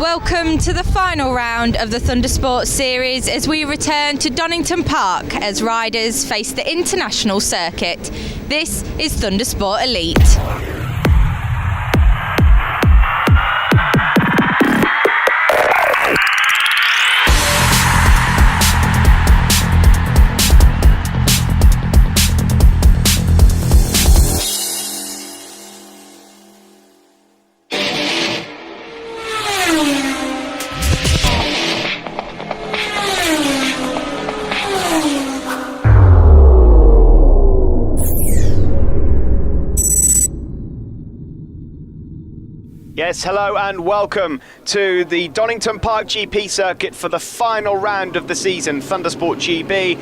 Welcome to the final round of the Thundersport series as we return to Donington Park as riders face the international circuit. This is Thundersport Elite. Yes, hello and welcome to the Donington Park GP circuit for the final round of the season, Thundersport GB,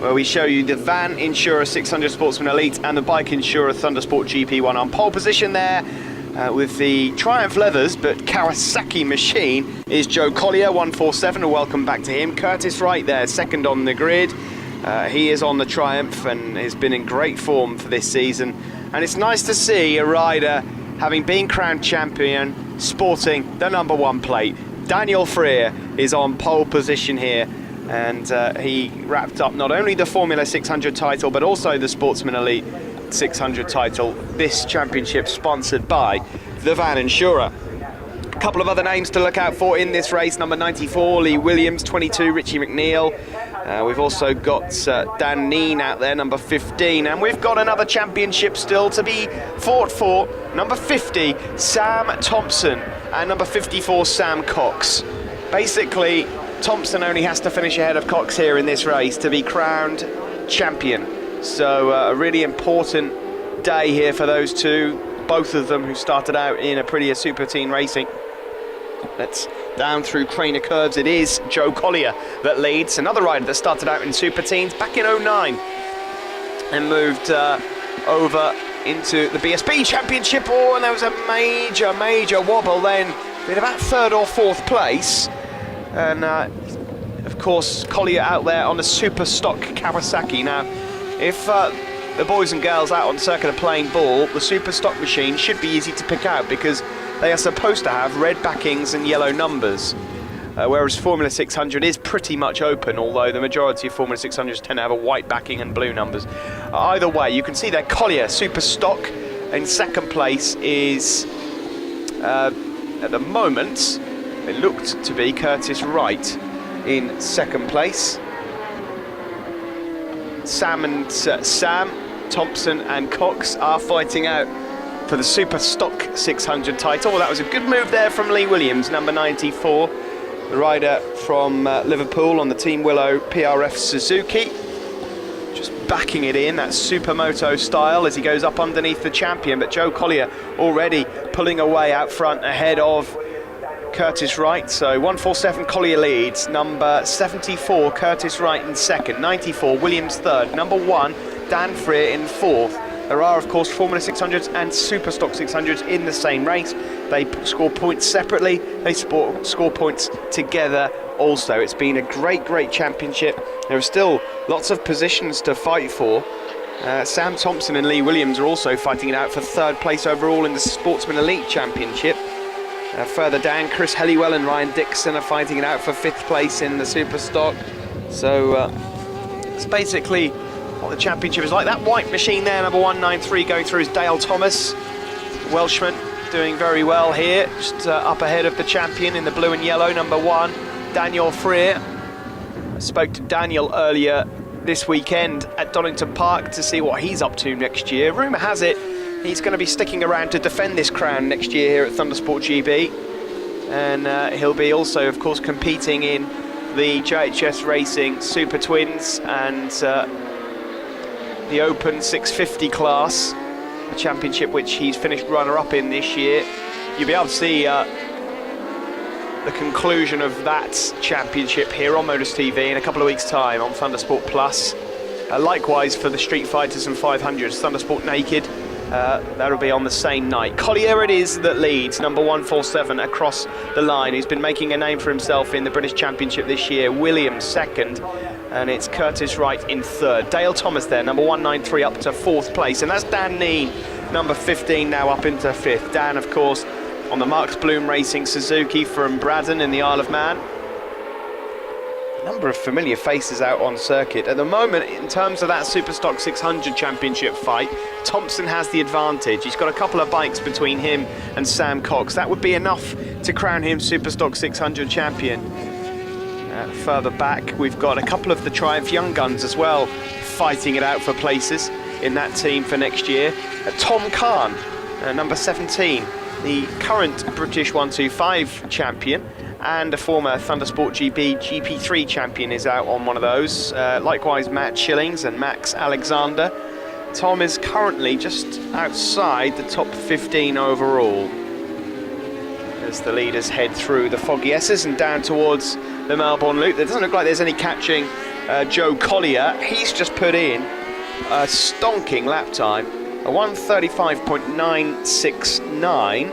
where we show you the van insurer 600 Sportsman Elite and the bike insurer Thundersport GP1 on pole position there. With the Triumph leathers, but Kawasaki machine is Joe Collier, 147, and welcome back to him. Curtis Wright there, second on the grid. He is on the Triumph and has been in great form for this season. And it's nice to see a rider having been crowned champion, sporting the number one plate. Daniel Freer is on pole position here, and he wrapped up not only the Formula 600 title, but also the Sportsman Elite 600 title. This championship sponsored by the van insurer. A couple of other names to look out for in this race: number 94, Lee Williams; 22, Richie McNeil. We've also got Dan Neen out there, number 15, and we've got another championship still to be fought for. Number 50, Sam Thompson, and number 54, Sam Cox. Basically, Thompson only has to finish ahead of Cox here in this race to be crowned champion. So a really important day here for those two, both of them who started out in Aprilia Super Team Racing. Let's down through Craner curves. It is Joe Collier that leads, another rider that started out in Super Teams back in 09 and moved over into the BSB Championship. Oh, and there was a major wobble then, in about third or fourth place. And of course, Collier out there on the super stock Kawasaki. Now, if the boys and girls out on circuit are playing ball, the super stock machine should be easy to pick out because they are supposed to have red backings and yellow numbers, whereas Formula 600 is pretty much open, although the majority of Formula 600s tend to have a white backing and blue numbers. Either way, you can see that Collier super stock in second place is, at the moment, it looked to be Curtis Wright in second place. Sam Thompson and Cox are fighting out for the Super Stock 600 title. Well, that was a good move there from Lee Williams, number 94, the rider from Liverpool on the Team Willow PRF Suzuki. Just backing it in, that supermoto style as he goes up underneath the champion. But Joe Collier already pulling away out front ahead of Curtis Wright. So 147 Collier leads, number 74 Curtis Wright in second, 94 Williams third, number 1 Dan Freer in fourth. There are, of course, Formula 600s and Super Stock 600s in the same race. They score points separately, they score points together also. It's been a great championship. There are still lots of positions to fight for. Sam Thompson and Lee Williams are also fighting it out for third place overall in the Sportsman Elite Championship. Further down, Chris Helliwell and Ryan Dixon are fighting it out for fifth place in the Super Stock. So it's basically what the championship is like. That white machine there, number 193, going through is Dale Thomas, Welshman, doing very well here, just up ahead of the champion in the blue and yellow, number 1, Daniel Freer. I spoke to Daniel earlier this weekend at Donington Park to see what he's up to next year. Rumour has it he's going to be sticking around to defend this crown next year here at Thundersport GB, and he'll be also, of course, competing in the JHS Racing Super Twins and the Open 650 class, a championship which he's finished runner-up in this year. You'll be able to see the conclusion of that championship here on Modus TV in a couple of weeks' time on Thundersport Plus. Likewise for the Street Fighters and 500s, Thundersport Naked, that'll be on the same night. Collier it is that leads, number 147 across the line, who's been making a name for himself in the British Championship this year. Williams second, and it's Curtis Wright in third. Dale Thomas there, number 193, up to fourth place, and that's Dan Neen, number 15, now up into fifth. Dan, of course, on the Marks Bloom Racing Suzuki from Braddon in the Isle of Man. A number of familiar faces out on circuit. At the moment, in terms of that Superstock 600 Championship fight, Thompson has the advantage. He's got a couple of bikes between him and Sam Cox. That would be enough to crown him Superstock 600 champion. Further back, we've got a couple of the Triumph Young Guns as well, fighting it out for places in that team for next year. Tom Khan, number 17, the current British 125 champion, and a former Thundersport GP3 champion is out on one of those. Likewise, Matt Schillings and Max Alexander. Tom is currently just outside the top 15 overall, as the leaders head through the foggy S's and down towards the Melbourne Loop. There doesn't look like there's any catching Joe Collier. He's just put in a stonking lap time, a 1:35.969.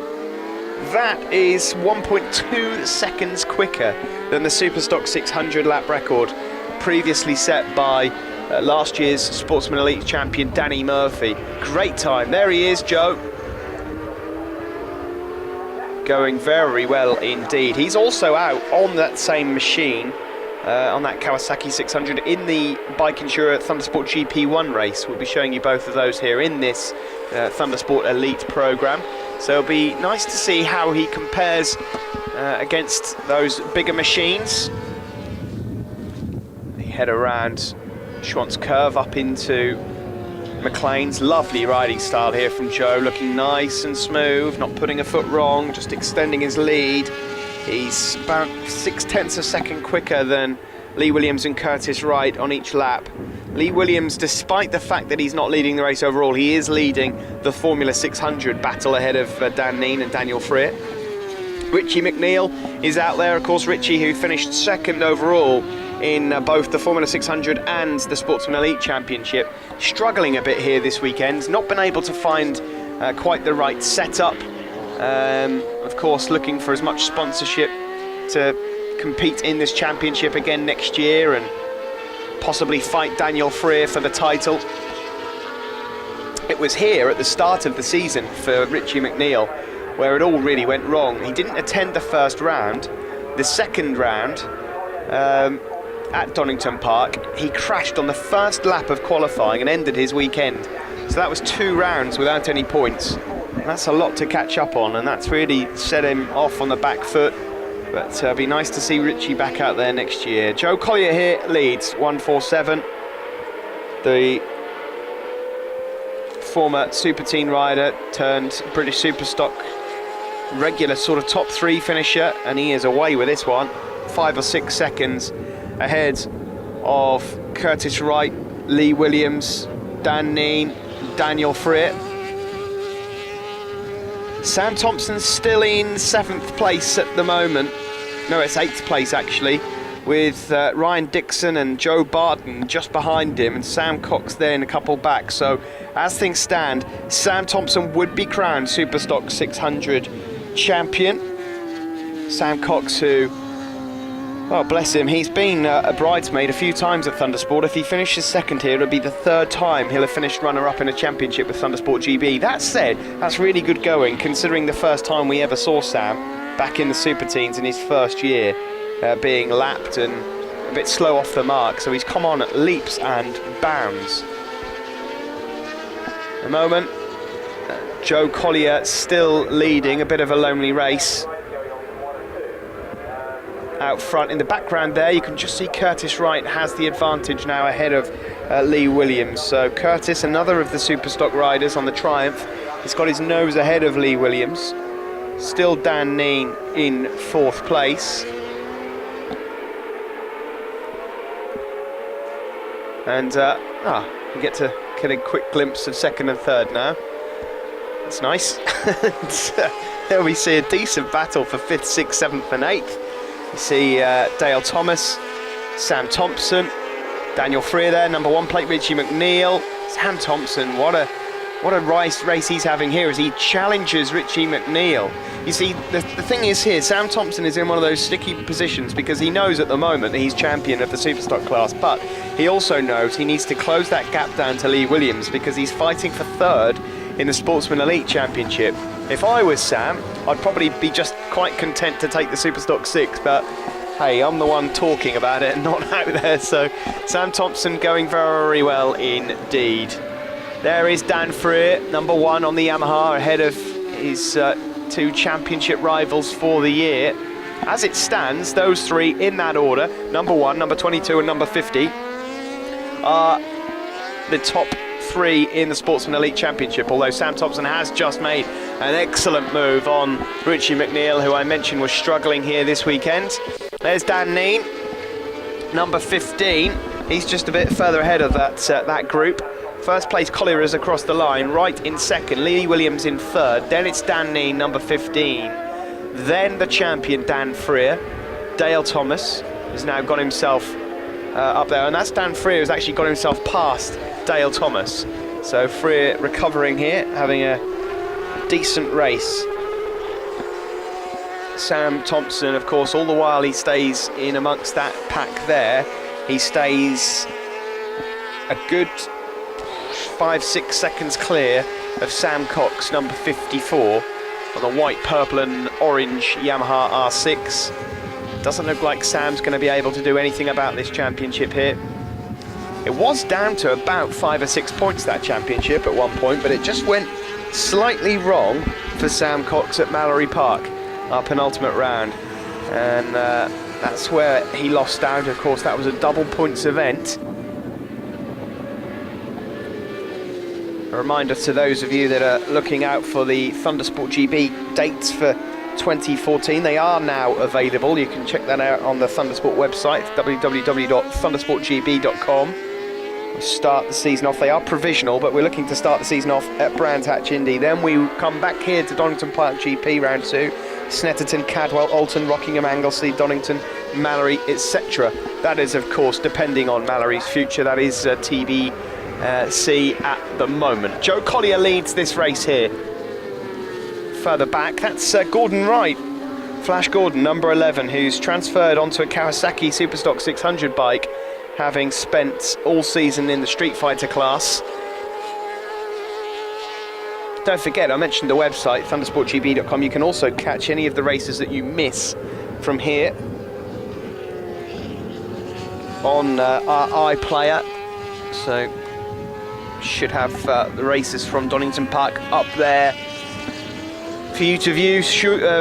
That is 1.2 seconds quicker than the Superstock 600 lap record previously set by last year's Sportsman Elite champion Danny Murphy. Great time. There he is, Joe. Going very well indeed. He's also out on that same machine, on that Kawasaki 600 in the Bike Insurer Thundersport GP1 race. We'll be showing you both of those here in this Thundersport Elite program. So it'll be nice to see how he compares against those bigger machines. They head around Schwantz Curve up into McLean's. Lovely riding style here from Joe, looking nice and smooth, not putting a foot wrong, just extending his lead. He's about 0.6 of a second quicker than Lee Williams and Curtis Wright on each lap. Lee Williams, despite the fact that he's not leading the race overall, he is leading the Formula 600 battle ahead of Dan Neen and Daniel Friert. Richie McNeil is out there, of course. Richie, who finished second overall in both the Formula 600 and the Sportsman Elite Championship, struggling a bit here this weekend, not been able to find quite the right setup. Of course, looking for as much sponsorship to compete in this championship again next year and possibly fight Daniel Friert for the title. It was here at the start of the season for Richie McNeil where it all really went wrong. He didn't attend the first round. The second round at Donington Park, he crashed on the first lap of qualifying and ended his weekend. So that was 2 rounds without any points. That's a lot to catch up on, and that's really set him off on the back foot. But it'll be nice to see Richie back out there next year. Joe Collier here leads 1:47. The former Super Teen rider turned British Superstock regular sort of top 3 finisher, and he is away with this one. 5 or 6 seconds ahead of Curtis Wright, Lee Williams, Dan Neen, Daniel Friert. Sam Thompson's still in 7th place at the moment. No, it's 8th place actually, with Ryan Dixon and Joe Barton just behind him, and Sam Cox there in a couple back. So as things stand, Sam Thompson would be crowned Superstock 600 champion. Sam Cox, who, oh bless him, he's been a bridesmaid a few times at Thundersport. If he finishes second here, it'll be the 3rd time he'll have finished runner-up in a championship with Thundersport GB. That said, that's really good going, considering the first time we ever saw Sam back in the Super Teens in his first year, being lapped and a bit slow off the mark. So he's come on at leaps and bounds. At the moment, Joe Collier still leading, a bit of a lonely race. Out front in the background there, you can just see Curtis Wright has the advantage now ahead of Lee Williams. So Curtis, another of the Superstock riders on the Triumph, has got his nose ahead of Lee Williams. Still Dan Neen in 4th place. And we get to get a quick glimpse of 2nd and 3rd now. That's nice. There we see a decent battle for 5th, 6th, 7th and 8th. You see Dale Thomas, Sam Thompson, Daniel Friert there, number 1 plate, Richie McNeil. Sam Thompson, what a race he's having here as he challenges Richie McNeil. You see, the thing is here, Sam Thompson is in one of those sticky positions because he knows at the moment that he's champion of the Superstock class, but he also knows he needs to close that gap down to Lee Williams because he's fighting for 3rd in the Sportsman Elite Championship. If I was Sam, I'd probably be just quite content to take the Superstock 6, but hey, I'm the one talking about it and not out there, so Sam Thompson going very well indeed. There is Dan Freer, number 1 on the Yamaha, ahead of his 2 championship rivals for the year. As it stands, those 3 in that order, number 1, number 22 and number 50, are the top 3 in the Sportsman Elite Championship, although Sam Thompson has just made an excellent move on Richie McNeil, who I mentioned was struggling here this weekend. There's Dan Neen, number 15. He's just a bit further ahead of that group. First place Collier's across the line, right in second, Lee Williams in third, then it's Dan Neen, number 15. Then the champion, Dan Freer. Dale Thomas has now got himself up there, and that's Dan Freer who's actually got himself past Dale Thomas. So Freer recovering here, having a decent race. Sam Thompson, of course, all the while he stays in amongst that pack there, he stays a good 5-6 seconds clear of Sam Cox, number 54, on the white, purple and orange Yamaha R6. Doesn't look like Sam's going to be able to do anything about this championship here. It was down to about 5 or 6 points, that championship, at one point, but it just went slightly wrong for Sam Cox at Mallory Park, our penultimate round. And that's where he lost out. Of course, that was a double points event. A reminder to those of you that are looking out for the Thundersport GB dates for 2014, they are now available. You can check that out on the Thundersport website, www.thundersportgb.com. We start the season off, they are provisional, but we're looking to start the season off at Brands Hatch Indy. Then we come back here to Donington Park GP round 2, Snetterton, Cadwell, Alton, Rockingham, Anglesey, Donington, Mallory, etc. That is, of course, depending on Mallory's future. That is TBC at the moment. Joe Collier leads this race here. Further back, that's Gordon Wright, Flash Gordon, number 11, who's transferred onto a Kawasaki Superstock 600 bike, having spent all season in the Street Fighter class. Don't forget, I mentioned the website, thundersportgb.com. You can also catch any of the races that you miss from here on our iPlayer. So, should have the races from Donington Park up there for you to view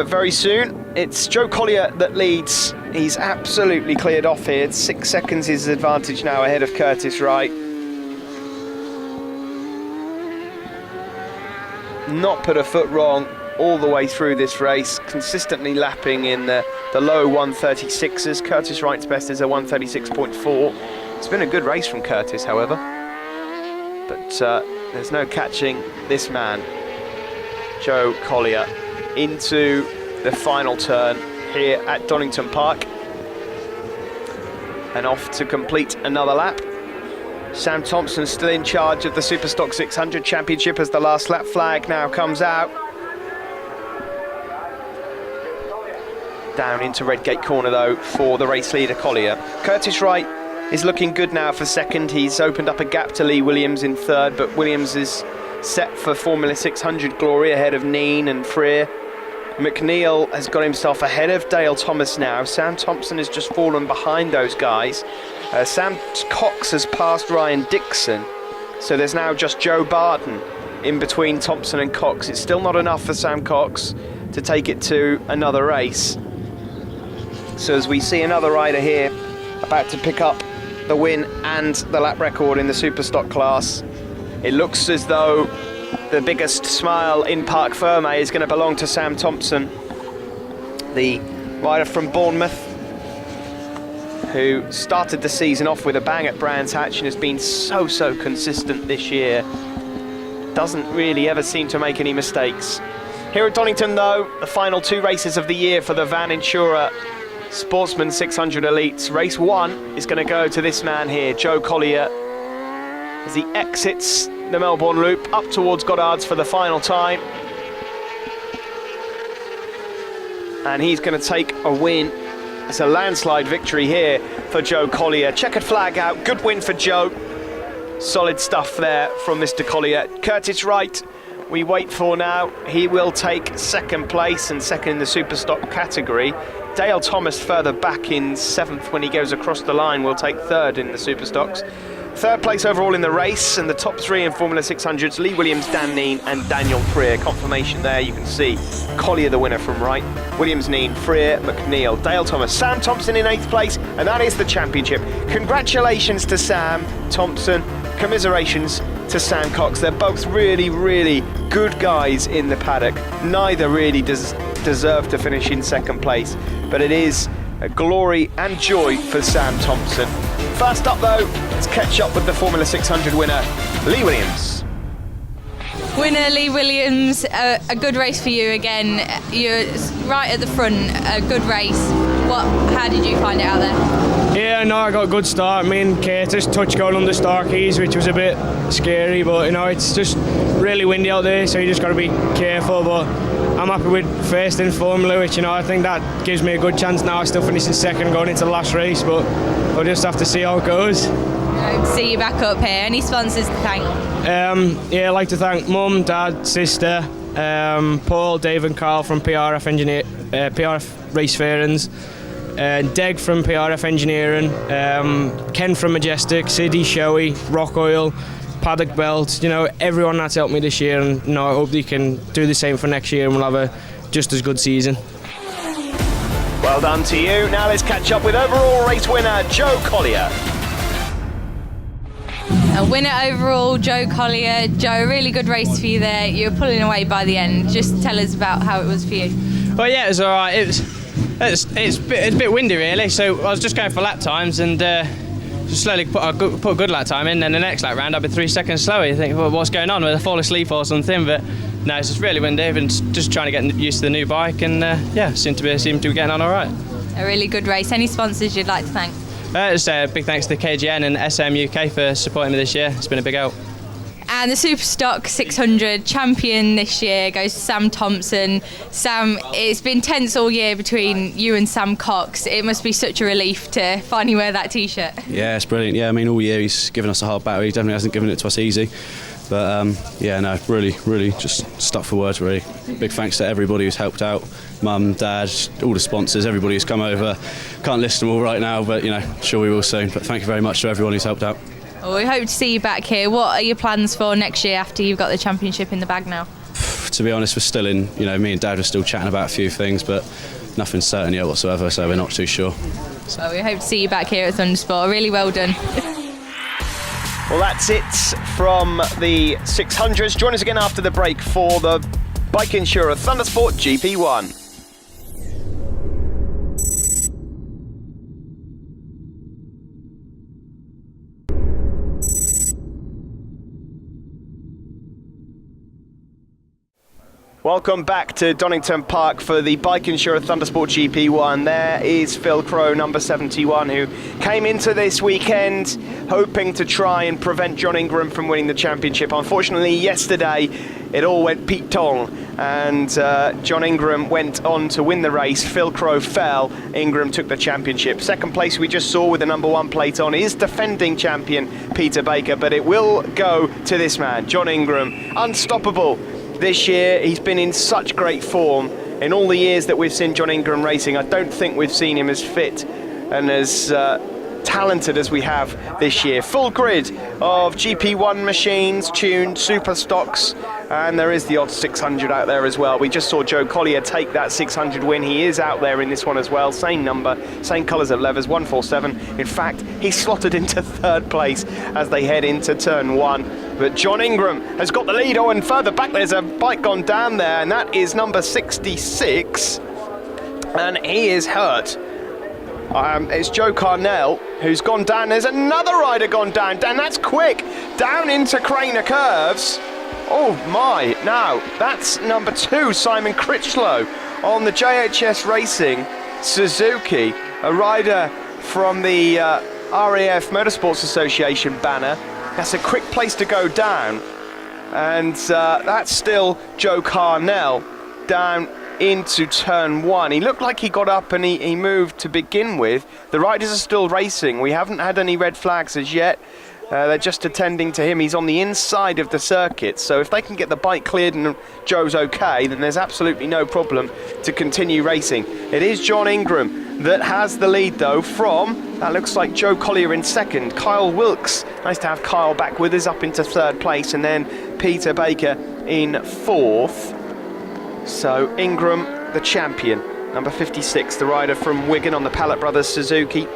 very soon. It's Joe Collier that leads. He's absolutely cleared off here. 6 seconds is his advantage now ahead of Curtis Wright. Not put a foot wrong all the way through this race, consistently lapping in the low 136s. Curtis Wright's best is a 136.4. It's been a good race from Curtis, however, but there's no catching this man, Joe Collier, into the final turn here at Donington Park, and off to complete another lap. Sam Thompson still in charge of the Superstock 600 Championship as the last lap flag now comes out. Down into Redgate Corner though for the race leader Collier. Curtis Wright is looking good now for second. He's opened up a gap to Lee Williams in third, but Williams is set for Formula 600 glory ahead of Neen and Freer. McNeil has got himself ahead of Dale Thomas now. Sam Thompson has just fallen behind those guys. Sam Cox has passed Ryan Dixon, so there's now just Joe Barton in between Thompson and Cox. It's still not enough for Sam Cox to take it to another race. So as we see another rider here about to pick up the win and the lap record in the Superstock class, it looks as though the biggest smile in Parc Ferme is going to belong to Sam Thompson, the rider from Bournemouth, who started the season off with a bang at Brands Hatch and has been so consistent this year. Doesn't really ever seem to make any mistakes. Here at Donington though, the final 2 races of the year for the Van Insura Sportsman 600 Elites. Race 1 is going to go to this man here, Joe Collier, as he exits the Melbourne Loop up towards Goddard's for the final time. And he's going to take a win. It's a landslide victory here for Joe Collier. Checkered flag out, good win for Joe. Solid stuff there from Mr. Collier. Curtis Wright we wait for now. He will take second place and second in the Superstock category. Dale Thomas further back in 7th when he goes across the line will take 3rd in the Superstocks. 3rd place overall in the race, and the top 3 in Formula 600s, Lee Williams, Dan Neen and Daniel Freer. Confirmation there, you can see Collier the winner from right, Williams, Neen, Freer, McNeil, Dale Thomas, Sam Thompson in 8th place, and that is the championship. Congratulations to Sam Thompson, commiserations to Sam Cox. They're both really, really good guys in the paddock. Neither really deserve to finish in 2nd place, but it is a glory and joy for Sam Thompson. First up though, let's catch up with the Formula 600 winner, Lee Williams. Winner Lee Williams, a good race for you again. You're right at the front, a good race. How did you find it out there? Yeah, no, I got a good start. Me and Curtis touched going under Starkeys, which was a bit scary, but it's just really windy out there, so you just got to be careful. But I'm happy with 1st in Formula, which I think that gives me a good chance now. I still finishing 2nd going into the last race, but we'll just have to see how it goes. See you back up here. Any sponsors to thank? Yeah, I'd like to thank Mum, Dad, sister, Paul, Dave and Carl from PRF Race Fairings, Deg from PRF Engineering, Ken from Majestic, Siddy, Showy, Rock Oil, Paddock Belt, everyone that's helped me this year, and I hope they can do the same for next year and we'll have a just as good season. Well done to you. Now let's catch up with overall race winner Joe Collier. A winner overall, Joe Collier. Joe, a really good race for you there. You were pulling away by the end. Just tell us about how it was for you. Well, yeah, it was all right. It's a bit windy, really. So I was just going for lap times and just slowly put a good lap time in. Then the next lap round, I've been 3 seconds slower. You think, well, what's going on? Will I fall asleep or something? But no, it's just really windy. And just trying to get used to the new bike, and seem to be getting on all right. A really good race. Any sponsors you'd like to thank? Just a big thanks to KGN and SM UK for supporting me this year. It's been a big help. And the Superstock 600 champion this year goes to Sam Thompson. Sam, it's been tense all year between you and Sam Cox. It must be such a relief to finally wear that T-shirt. Yeah, it's brilliant. Yeah, I mean, all year he's given us a hard battle. He definitely hasn't given it to us easy. But really just stuck for words, really. Big thanks to everybody who's helped out. Mum, Dad, all the sponsors, everybody who's come over. Can't list them all right now, but sure we will soon. But thank you very much to everyone who's helped out. Well, we hope to see you back here. What are your plans for next year after you've got the championship in the bag now? To be honest, we're still in, me and Dad are still chatting about a few things, but nothing's certain yet whatsoever, so we're not too sure. Well, we hope to see you back here at Thundersport. Really well done. Well, that's it from the 600s. Join us again after the break for the bike insurer Thundersport GP1. Welcome back to Donington Park for the bike insurer Thundersport GP1. There is Phil Crowe, number 71, who came into this weekend hoping to try and prevent John Ingram from winning the championship. Unfortunately, yesterday it all went Pete Tong, and John Ingram went on to win the race. Phil Crowe fell. Ingram took the championship. Second place we just saw with the number 1 plate on is defending champion Peter Baker, but it will go to this man, John Ingram. Unstoppable. This year, he's been in such great form. In all the years that we've seen John Ingram racing, I don't think we've seen him as fit and as talented as we have this year. Full grid of GP1 machines, tuned, super stocks, and there is the odd 600 out there as well. We just saw Joe Collier take that 600 win. He is out there in this one as well. Same number, same colours of levers, 147. In fact, he's slotted into 3rd place as they head into turn 1. But John Ingram has got the lead. Oh, and further back there's a bike gone down there, and that is number 66, and he is hurt. It's Joe Carnell who's gone down. There's another rider gone down, and that's quick, down into Craner Curves. Oh my, now that's number 2, Simon Critchlow on the JHS Racing Suzuki, a rider from the RAF Motorsports Association banner. That's a quick place to go down, and that's still Joe Carnell down into turn 1. He looked like he got up and he moved to begin with. The riders are still racing. We haven't had any red flags as yet. They're just attending to him. He's on the inside of the circuit, so if they can get the bike cleared and Joe's okay, then there's absolutely no problem to continue racing. It is John Ingram that has the lead, though, from, that looks like Joe Collier in second, Kyle Wilkes. Nice to have Kyle back with us, up into third place, and then Peter Baker in fourth. So Ingram, the champion, number 56, the rider from Wigan on the Pallet Brothers Suzuki.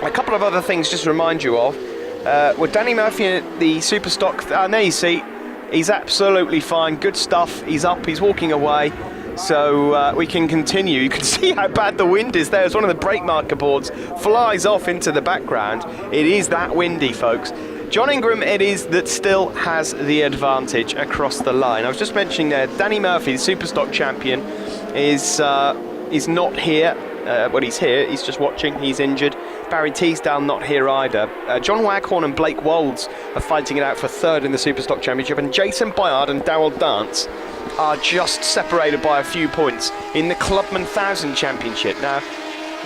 A couple of other things just to remind you of. With Danny Murphy, the Superstock, there you see, he's absolutely fine, good stuff, he's up, he's walking away, so we can continue. You can see how bad the wind is there as one of the brake marker boards flies off into the background. It is that windy, folks. John Ingram it is that still has the advantage across the line. I was just mentioning there, Danny Murphy, the Superstock champion, is not here. Well, he's here, he's just watching, he's injured. Barry Teasdale not here either. John Waghorn and Blake Wolds are fighting it out for third in the Superstock Championship, and Jason Byard and Darrell Dance are just separated by a few points in the Clubman 1000 Championship. Now,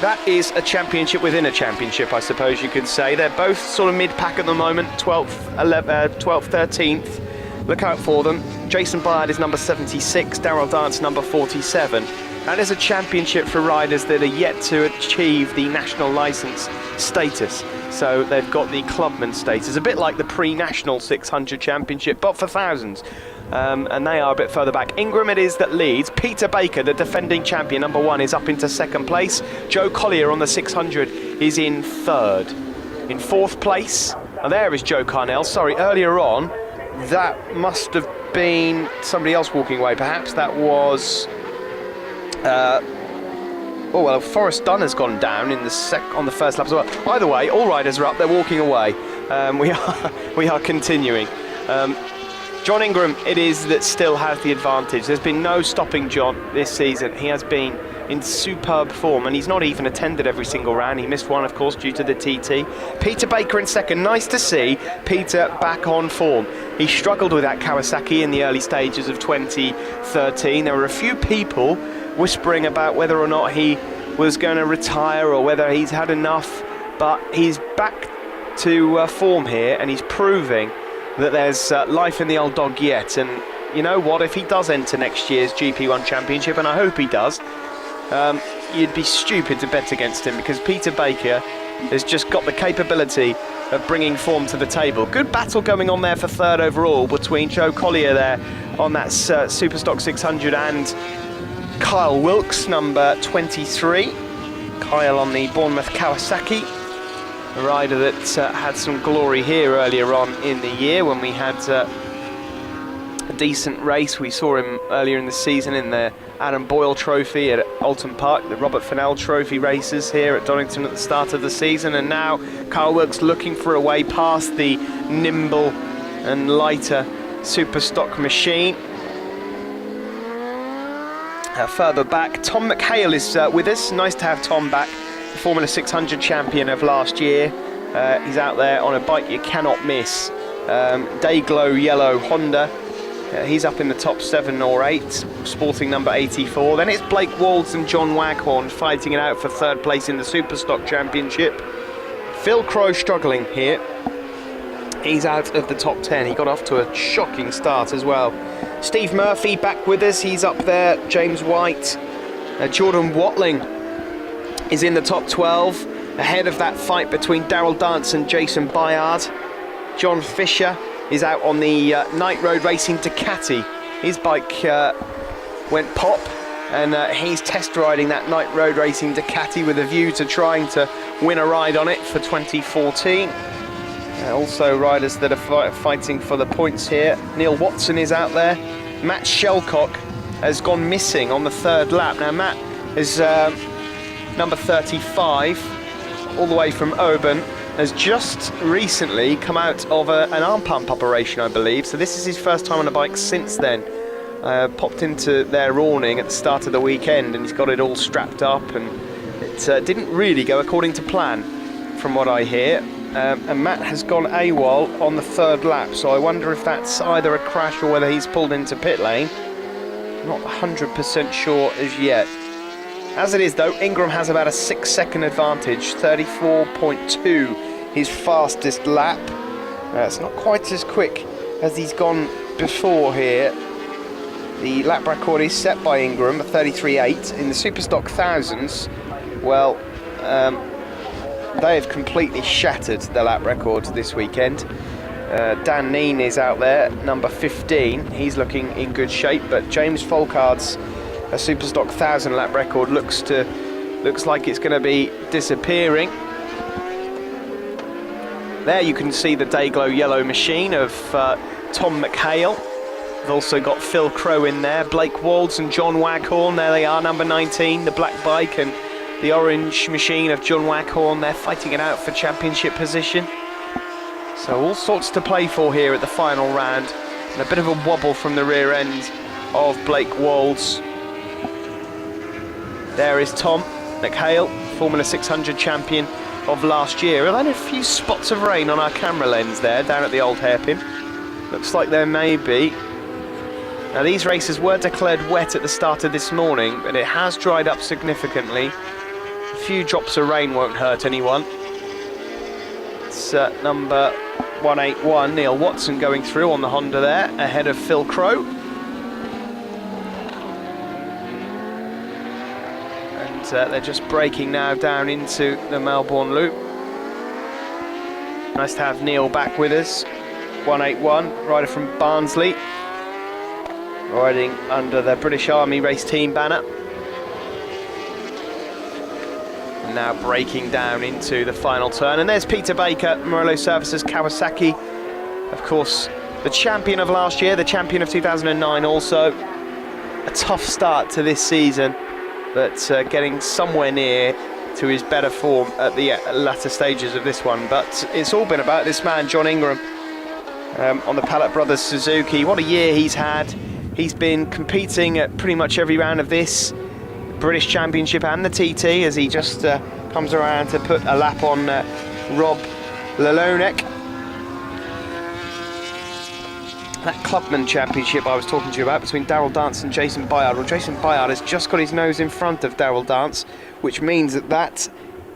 that is a championship within a championship, I suppose you could say. They're both sort of mid-pack at the moment, 12th, 13th. Look out for them. Jason Byard is number 76, Darrell Dance number 47. That is a championship for riders that are yet to achieve the national licence status. So they've got the clubman status, a bit like the pre-national 600 championship, but for thousands. And they are a bit further back. Ingram it is that leads. Peter Baker, the defending champion, number 1, is up into second place. Joe Collier on the 600 is in third. In fourth place, oh, there is Joe Carnell. Sorry, earlier on, that must have been somebody else walking away. Perhaps that was... oh well, Forrest Dunn has gone down in the on the first lap as well. Either way, all riders are up, they're walking away. We are continuing. John Ingram it is that still has the advantage. There's been no stopping John this season. He has been in superb form, and he's not even attended every single round. He missed one, of course, due to the TT. Peter Baker in second. Nice to see Peter back on form. He struggled with that Kawasaki in the early stages of 2013. There were a few people whispering about whether or not he was going to retire or whether he's had enough, but he's back to form here, and he's proving that there's life in the old dog yet. And you know what, if he does enter next year's GP1 Championship, and I hope he does, you'd be stupid to bet against him, because Peter Baker has just got the capability of bringing form to the table. Good battle going on there for third overall between Joe Collier there on that Superstock 600 and Kyle Wilkes, number 23. Kyle on the Bournemouth Kawasaki, a rider that had some glory here earlier on in the year when we had a decent race. We saw him earlier in the season in the Adam Boyle Trophy at Alton Park, the Robert Fennell Trophy races here at Donington at the start of the season, and now Kyle Wilkes looking for a way past the nimble and lighter Superstock machine. Further back, Tom McHale is with us. Nice to have Tom back, the Formula 600 champion of last year. He's out there on a bike you cannot miss. Dayglow yellow Honda. He's up in the top 7 or 8, sporting number 84. Then it's Blake Wolds and John Waghorn fighting it out for third place in the Superstock Championship. Phil Crowe struggling here. He's out of the top 10. He got off to a shocking start as well. Steve Murphy back with us. He's up there. James White. Jordan Watling is in the top 12, ahead of that fight between Darrell Dance and Jason Byard. John Fisher is out on the Night Road Racing Ducati. His bike went pop, and he's test riding that Night Road Racing Ducati with a view to trying to win a ride on it for 2014. Also riders that are fighting for the points here. Neil Watson is out there. Matt Shelcock has gone missing on the third lap. Now Matt is number 35, all the way from Oban, has just recently come out of an arm pump operation, I believe. So this is his first time on a bike since then. Popped into their awning at the start of the weekend, and he's got it all strapped up, and it didn't really go according to plan, from what I hear. And Matt has gone AWOL on the third lap, so I wonder if that's either a crash or whether he's pulled into pit lane. Not 100% sure as yet. As it is though, Ingram has about a 6-second advantage, 34.2 his fastest lap. It's not quite as quick as he's gone before here. The lap record is set by Ingram at 33.8. In the Superstock Thousands, well, they have completely shattered the lap record this weekend. Dan Neen is out there, number 15. He's looking in good shape, but James Folkard's Superstock 1000 lap record looks like it's going to be disappearing. There you can see the Dayglow yellow machine of Tom McHale. We've also got Phil Crow in there, Blake Walds and John Waghorn. There they are, number 19, the black bike, and the orange machine of John Waghorn. They're fighting it out for championship position. So all sorts to play for here at the final round. And a bit of a wobble from the rear end of Blake Walds. There is Tom McHale, Formula 600 champion of last year. There are a few spots of rain on our camera lens there, down at the old hairpin. Looks like there may be. Now these races were declared wet at the start of this morning, but it has dried up significantly. A few drops of rain won't hurt anyone. It's number 181, Neil Watson, going through on the Honda there, ahead of Phil Crow. And they're just braking now down into the Melbourne Loop. Nice to have Neil back with us. 181, rider from Barnsley, riding under the British Army race team banner. Now braking down into the final turn, and there's Peter Baker, Morello Services Kawasaki, of course the champion of last year, the champion of 2009 also. A tough start to this season, but getting somewhere near to his better form at the latter stages of this one. But it's all been about this man, John Ingram, on the Pallet Brothers Suzuki. What a year he's had. He's been competing at pretty much every round of this British Championship and the TT, as he just comes around to put a lap on Rob Lelonek. That Clubman Championship I was talking to you about between Darrell Dance and Jason Bayard. Well, Jason Bayard has just got his nose in front of Darrell Dance, which means that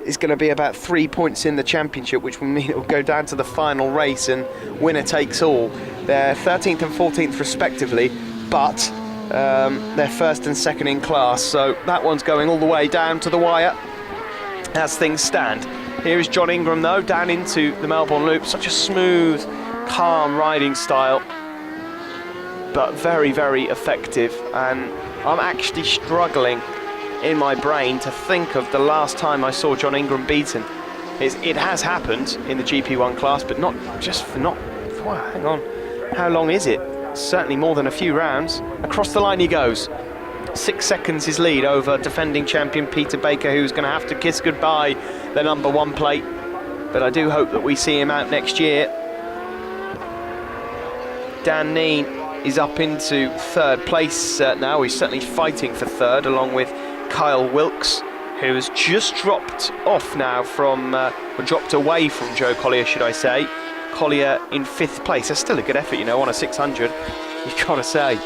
is going to be about 3 points in the championship, which will mean it will go down to the final race and winner takes all. They're 13th and 14th respectively, but they're first and second in class, so that one's going all the way down to the wire as things stand. Here is John Ingram though, down into the Melbourne Loop. Such a smooth, calm riding style, but very, very effective. And I'm actually struggling in my brain to think of the last time I saw John Ingram beaten. It has happened in the GP1 class, but hang on, how long is it? Certainly more than a few rounds. Across the line he goes. 6 seconds his lead over defending champion Peter Baker, who's going to have to kiss goodbye the number 1 plate. But I do hope that we see him out next year. Dan Neen is up into third place now. He's certainly fighting for third, along with Kyle Wilkes, who has just dropped off now from, or dropped away from Joe Collier, should I say. Collier in 5th place. That's still a good effort, you know, on a 600, you've got to say.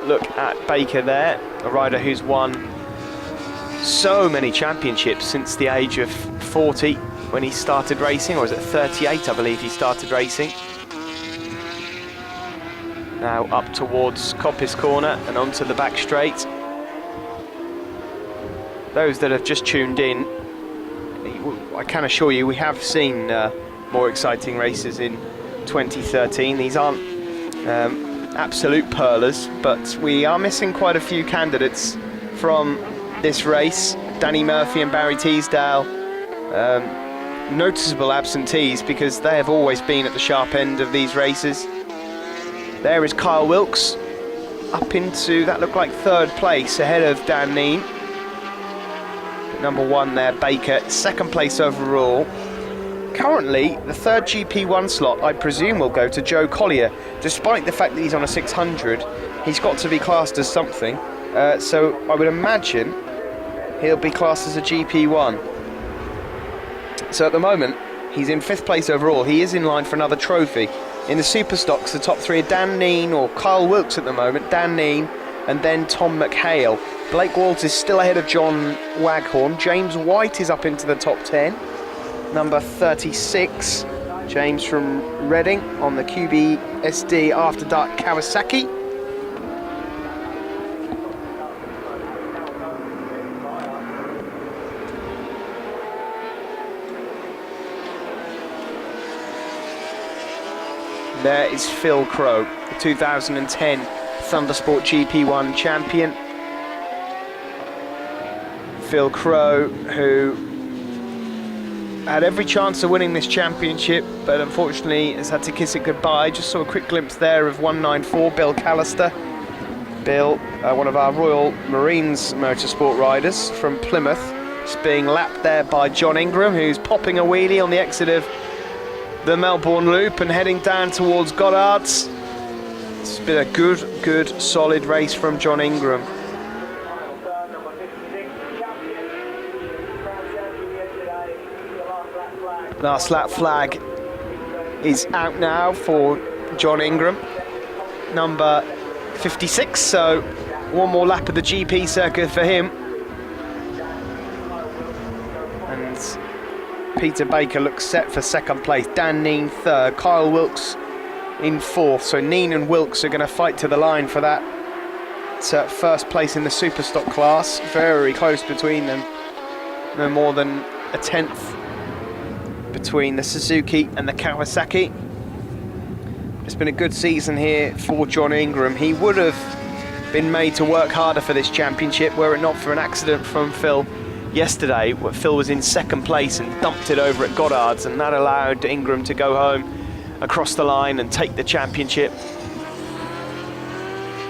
Look at Baker there, a rider who's won so many championships since the age of 40 when he started racing, or was it 38 I believe he started racing. Now up towards Coppice Corner and onto the back straight. Those that have just tuned in, I can assure you we have seen more exciting races in 2013. These aren't absolute pearlers, but we are missing quite a few candidates from this race. Danny Murphy and Barry Teasdale, noticeable absentees because they have always been at the sharp end of these races. There is Kyle Wilkes up into, that looked like 3rd place ahead of Dan Neen. Number 1 there, Baker, 2nd place overall. Currently, the 3rd GP1 slot, I presume, will go to Joe Collier. Despite the fact that he's on a 600, he's got to be classed as something. So I would imagine he'll be classed as a GP1. So at the moment, he's in 5th place overall. He is in line for another trophy. In the Super Stocks, the top 3 are Dan Neen or Kyle Wilkes at the moment, Dan Neen, and then Tom McHale. Blake Waltz is still ahead of John Waghorn. James White is up into the top 10. number 36, James from Reading on the QBSD After Dark Kawasaki. There is Phil Crowe, the 2010 Thundersport GP1 champion. Phil Crowe, who had every chance of winning this championship, but unfortunately has had to kiss it goodbye. Just saw a quick glimpse there of 194, Bill Callister. Bill, one of our Royal Marines motorsport riders from Plymouth, just being lapped there by John Ingram, who's popping a wheelie on the exit of the Melbourne Loop and heading down towards Goddard's. It's been a good, solid race from John Ingram. Last lap flag is out now for John Ingram, number 56, so one more lap of the GP circuit for him. And Peter Baker looks set for second place, Dan Neen third, Kyle Wilkes in fourth, so Neen and Wilkes are going to fight to the line for that first place in the Superstock class. Very close between them, no more than a tenth between the Suzuki and the Kawasaki. It's been a good season here for John Ingram. He would have been made to work harder for this championship were it not for an accident from Phil yesterday, where Phil was in second place and dumped it over at Goddard's, and that allowed Ingram to go home across the line and take the championship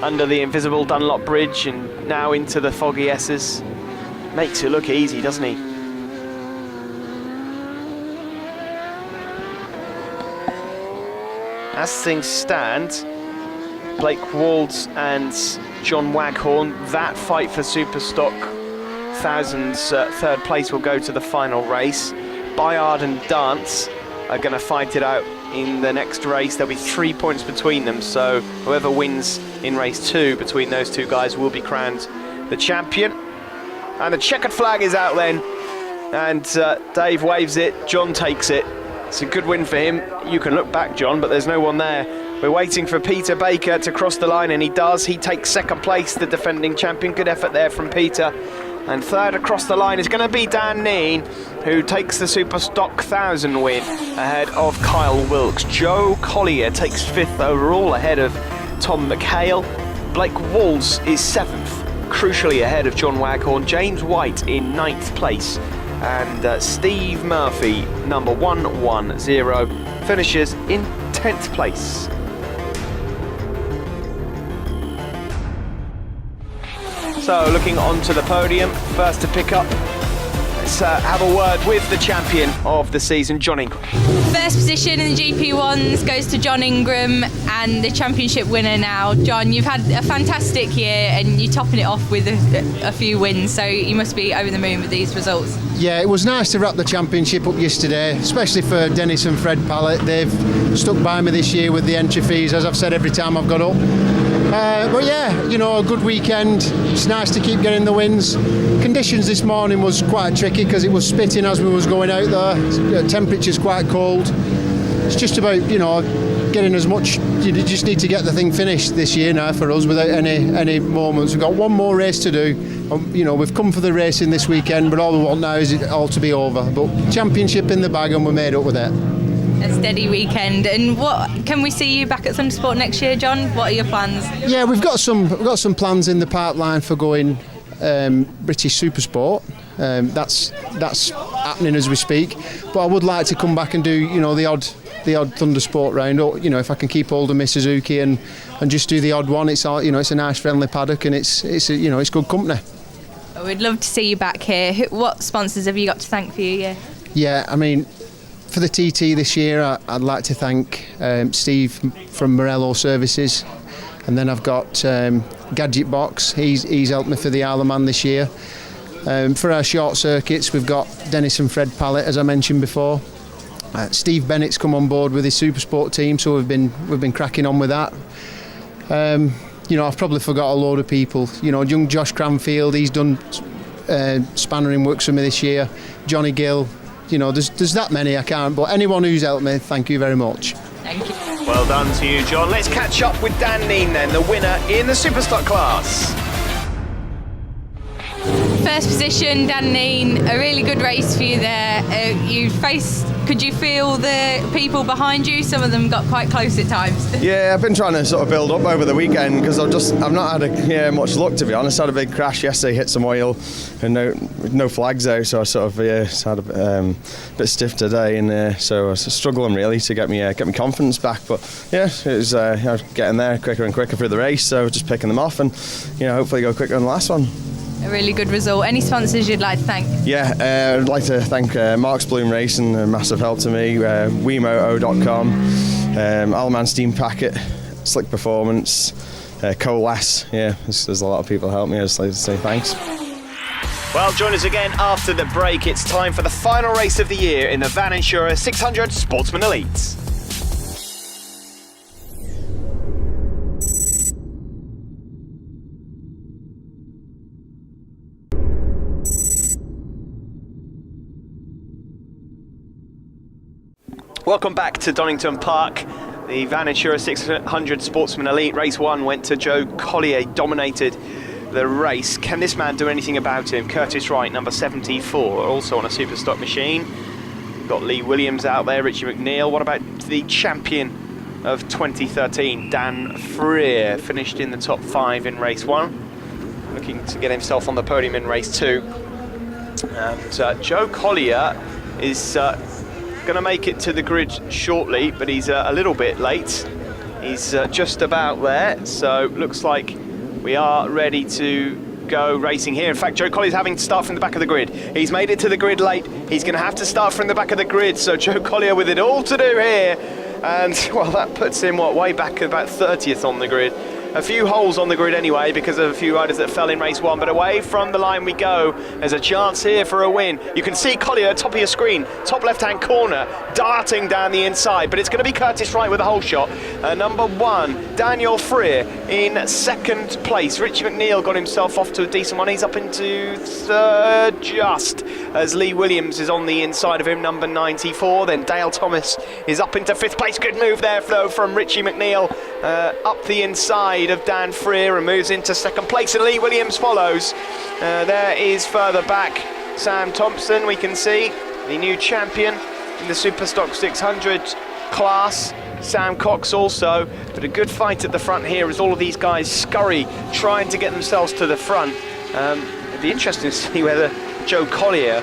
under the invisible Dunlop Bridge and now into the foggy S's. Makes it look easy, doesn't he? As things stand, Blake Walds and John Waghorn, that fight for Superstock Thousands third place will go to the final race. Bayard and Dance are going to fight it out in the next race. There'll be 3 points between them, so whoever wins in race 2 between those two guys will be crowned the champion. And the checkered flag is out then, and Dave waves it, John takes it. It's a good win for him. You can look back, John, but there's no one there. We're waiting for Peter Baker to cross the line, and he does. He takes second place, the defending champion. Good effort there from Peter. And third across the line is going to be Dan Neen, who takes the Superstock 1000 win ahead of Kyle Wilkes. Joe Collier takes fifth overall ahead of Tom McHale. Blake Walls is seventh, crucially ahead of John Waghorn. James White in ninth place. And Steve Murphy, number 110, finishes in 10th place. So looking onto the podium, first to pick up, let's have a word with the champion of the season, John Ingram. First position in the GP1s goes to John Ingram, and the championship winner now. John, you've had a fantastic year and you're topping it off with a few wins, so you must be over the moon with these results. Yeah, it was nice to wrap the championship up yesterday, especially for Dennis and Fred Pallett. They've stuck by me this year with the entry fees, as I've said every time I've got up. But yeah, you know, a good weekend. It's nice to keep getting the wins. Conditions this morning was quite tricky because it was spitting as we was going out there. Temperature's quite cold. It's just about, you know, getting as much. You just need to get the thing finished this year now for us without any moments. We've got one more race to do. You know, we've come for the racing this weekend, but all we want now is it all to be over. But championship in the bag, and we're made up with it. A steady weekend. And what can we see you back at Thundersport next year, John? What are your plans? Yeah, we've got some plans in the pipeline for going British Supersport. That's happening as we speak. But I would like to come back and do, you know, the odd Thundersport round, or, you know, if I can keep hold of Miss Suzuki and just do the odd one. It's all, you know, it's a nice friendly paddock, and it's you know, it's good company. We'd love to see you back here. What sponsors have you got to thank for your year? Yeah, I mean, for the TT this year, I'd like to thank Steve from Morello Services, and then I've got Gadget Box. He's helped me for the Isle of Man this year. For our short circuits, we've got Dennis and Fred Pallett, as I mentioned before. Steve Bennett's come on board with his Supersport team, so we've been cracking on with that. You know, I've probably forgot a load of people. You know, young Josh Cranfield, he's done spannering works for me this year. Johnny Gill, there's that many I can't, but anyone who's helped me, thank you very much. Thank you. Well done to you, John. Let's catch up with Dan Neen then, the winner in the Superstock class. First position, Dan Neen, a really good race for you there. Could you feel the people behind you? Some of them got quite close at times. Yeah, I've been trying to sort of build up over the weekend because I've not had much luck, to be honest. I had a big crash yesterday, hit some oil, and no flags out, so I sort of had a bit stiff today, and so I was struggling really to get me confidence back. But yeah, it was getting there quicker and quicker through the race, so just picking them off, and hopefully go quicker on the last one. A really good result. Any sponsors you'd like to thank? Yeah, I'd like to thank Mark's Bloom Racing, a massive help to me, WeMoto.com, Allman Steam Packet, Slick Performance, Coalesce. Yeah, there's a lot of people help me. I just like to say thanks. Well, join us again after the break. It's time for the final race of the year in the Van Insura 600 Sportsman Elite. Welcome back to Donington Park. The Van Insura 600 Sportsman Elite. Race 1 went to Joe Collier, dominated the race. Can this man do anything about him? Curtis Wright, number 74, also on a super stock machine. We've got Lee Williams out there, Richie McNeil. What about the champion of 2013, Dan Freer? Finished in the top 5 in race 1. Looking to get himself on the podium in race 2. And Joe Collier is going to make it to the grid shortly, but he's a little bit late. He's just about there, so looks like we are ready to go racing here. In fact, Joe Collier's having to start from the back of the grid. He's made it to the grid late. He's going to have to start from the back of the grid, so Joe Collier with it all to do here. And, well, that puts him, way back about 30th on the grid. A few holes on the grid anyway because of a few riders that fell in race 1, but away from the line we go. There's a chance here for a win. You can see Collier top of your screen, top left-hand corner, darting down the inside, but it's going to be Curtis Wright with a hole shot. Number 1, Daniel Freer in 2nd place. Richie McNeil got himself off to a decent one. He's up into 3rd just as Lee Williams is on the inside of him, number 94. Then Dale Thomas is up into 5th place. Good move there, though, from Richie McNeil up the inside of Dan Freer and moves into 2nd place, and Lee Williams follows. There is further back Sam Thompson, we can see the new champion in the Superstock 600 class. Sam Cox also, but a good fight at the front here as all of these guys scurry trying to get themselves to the front. It'd be interesting to see whether Joe Collier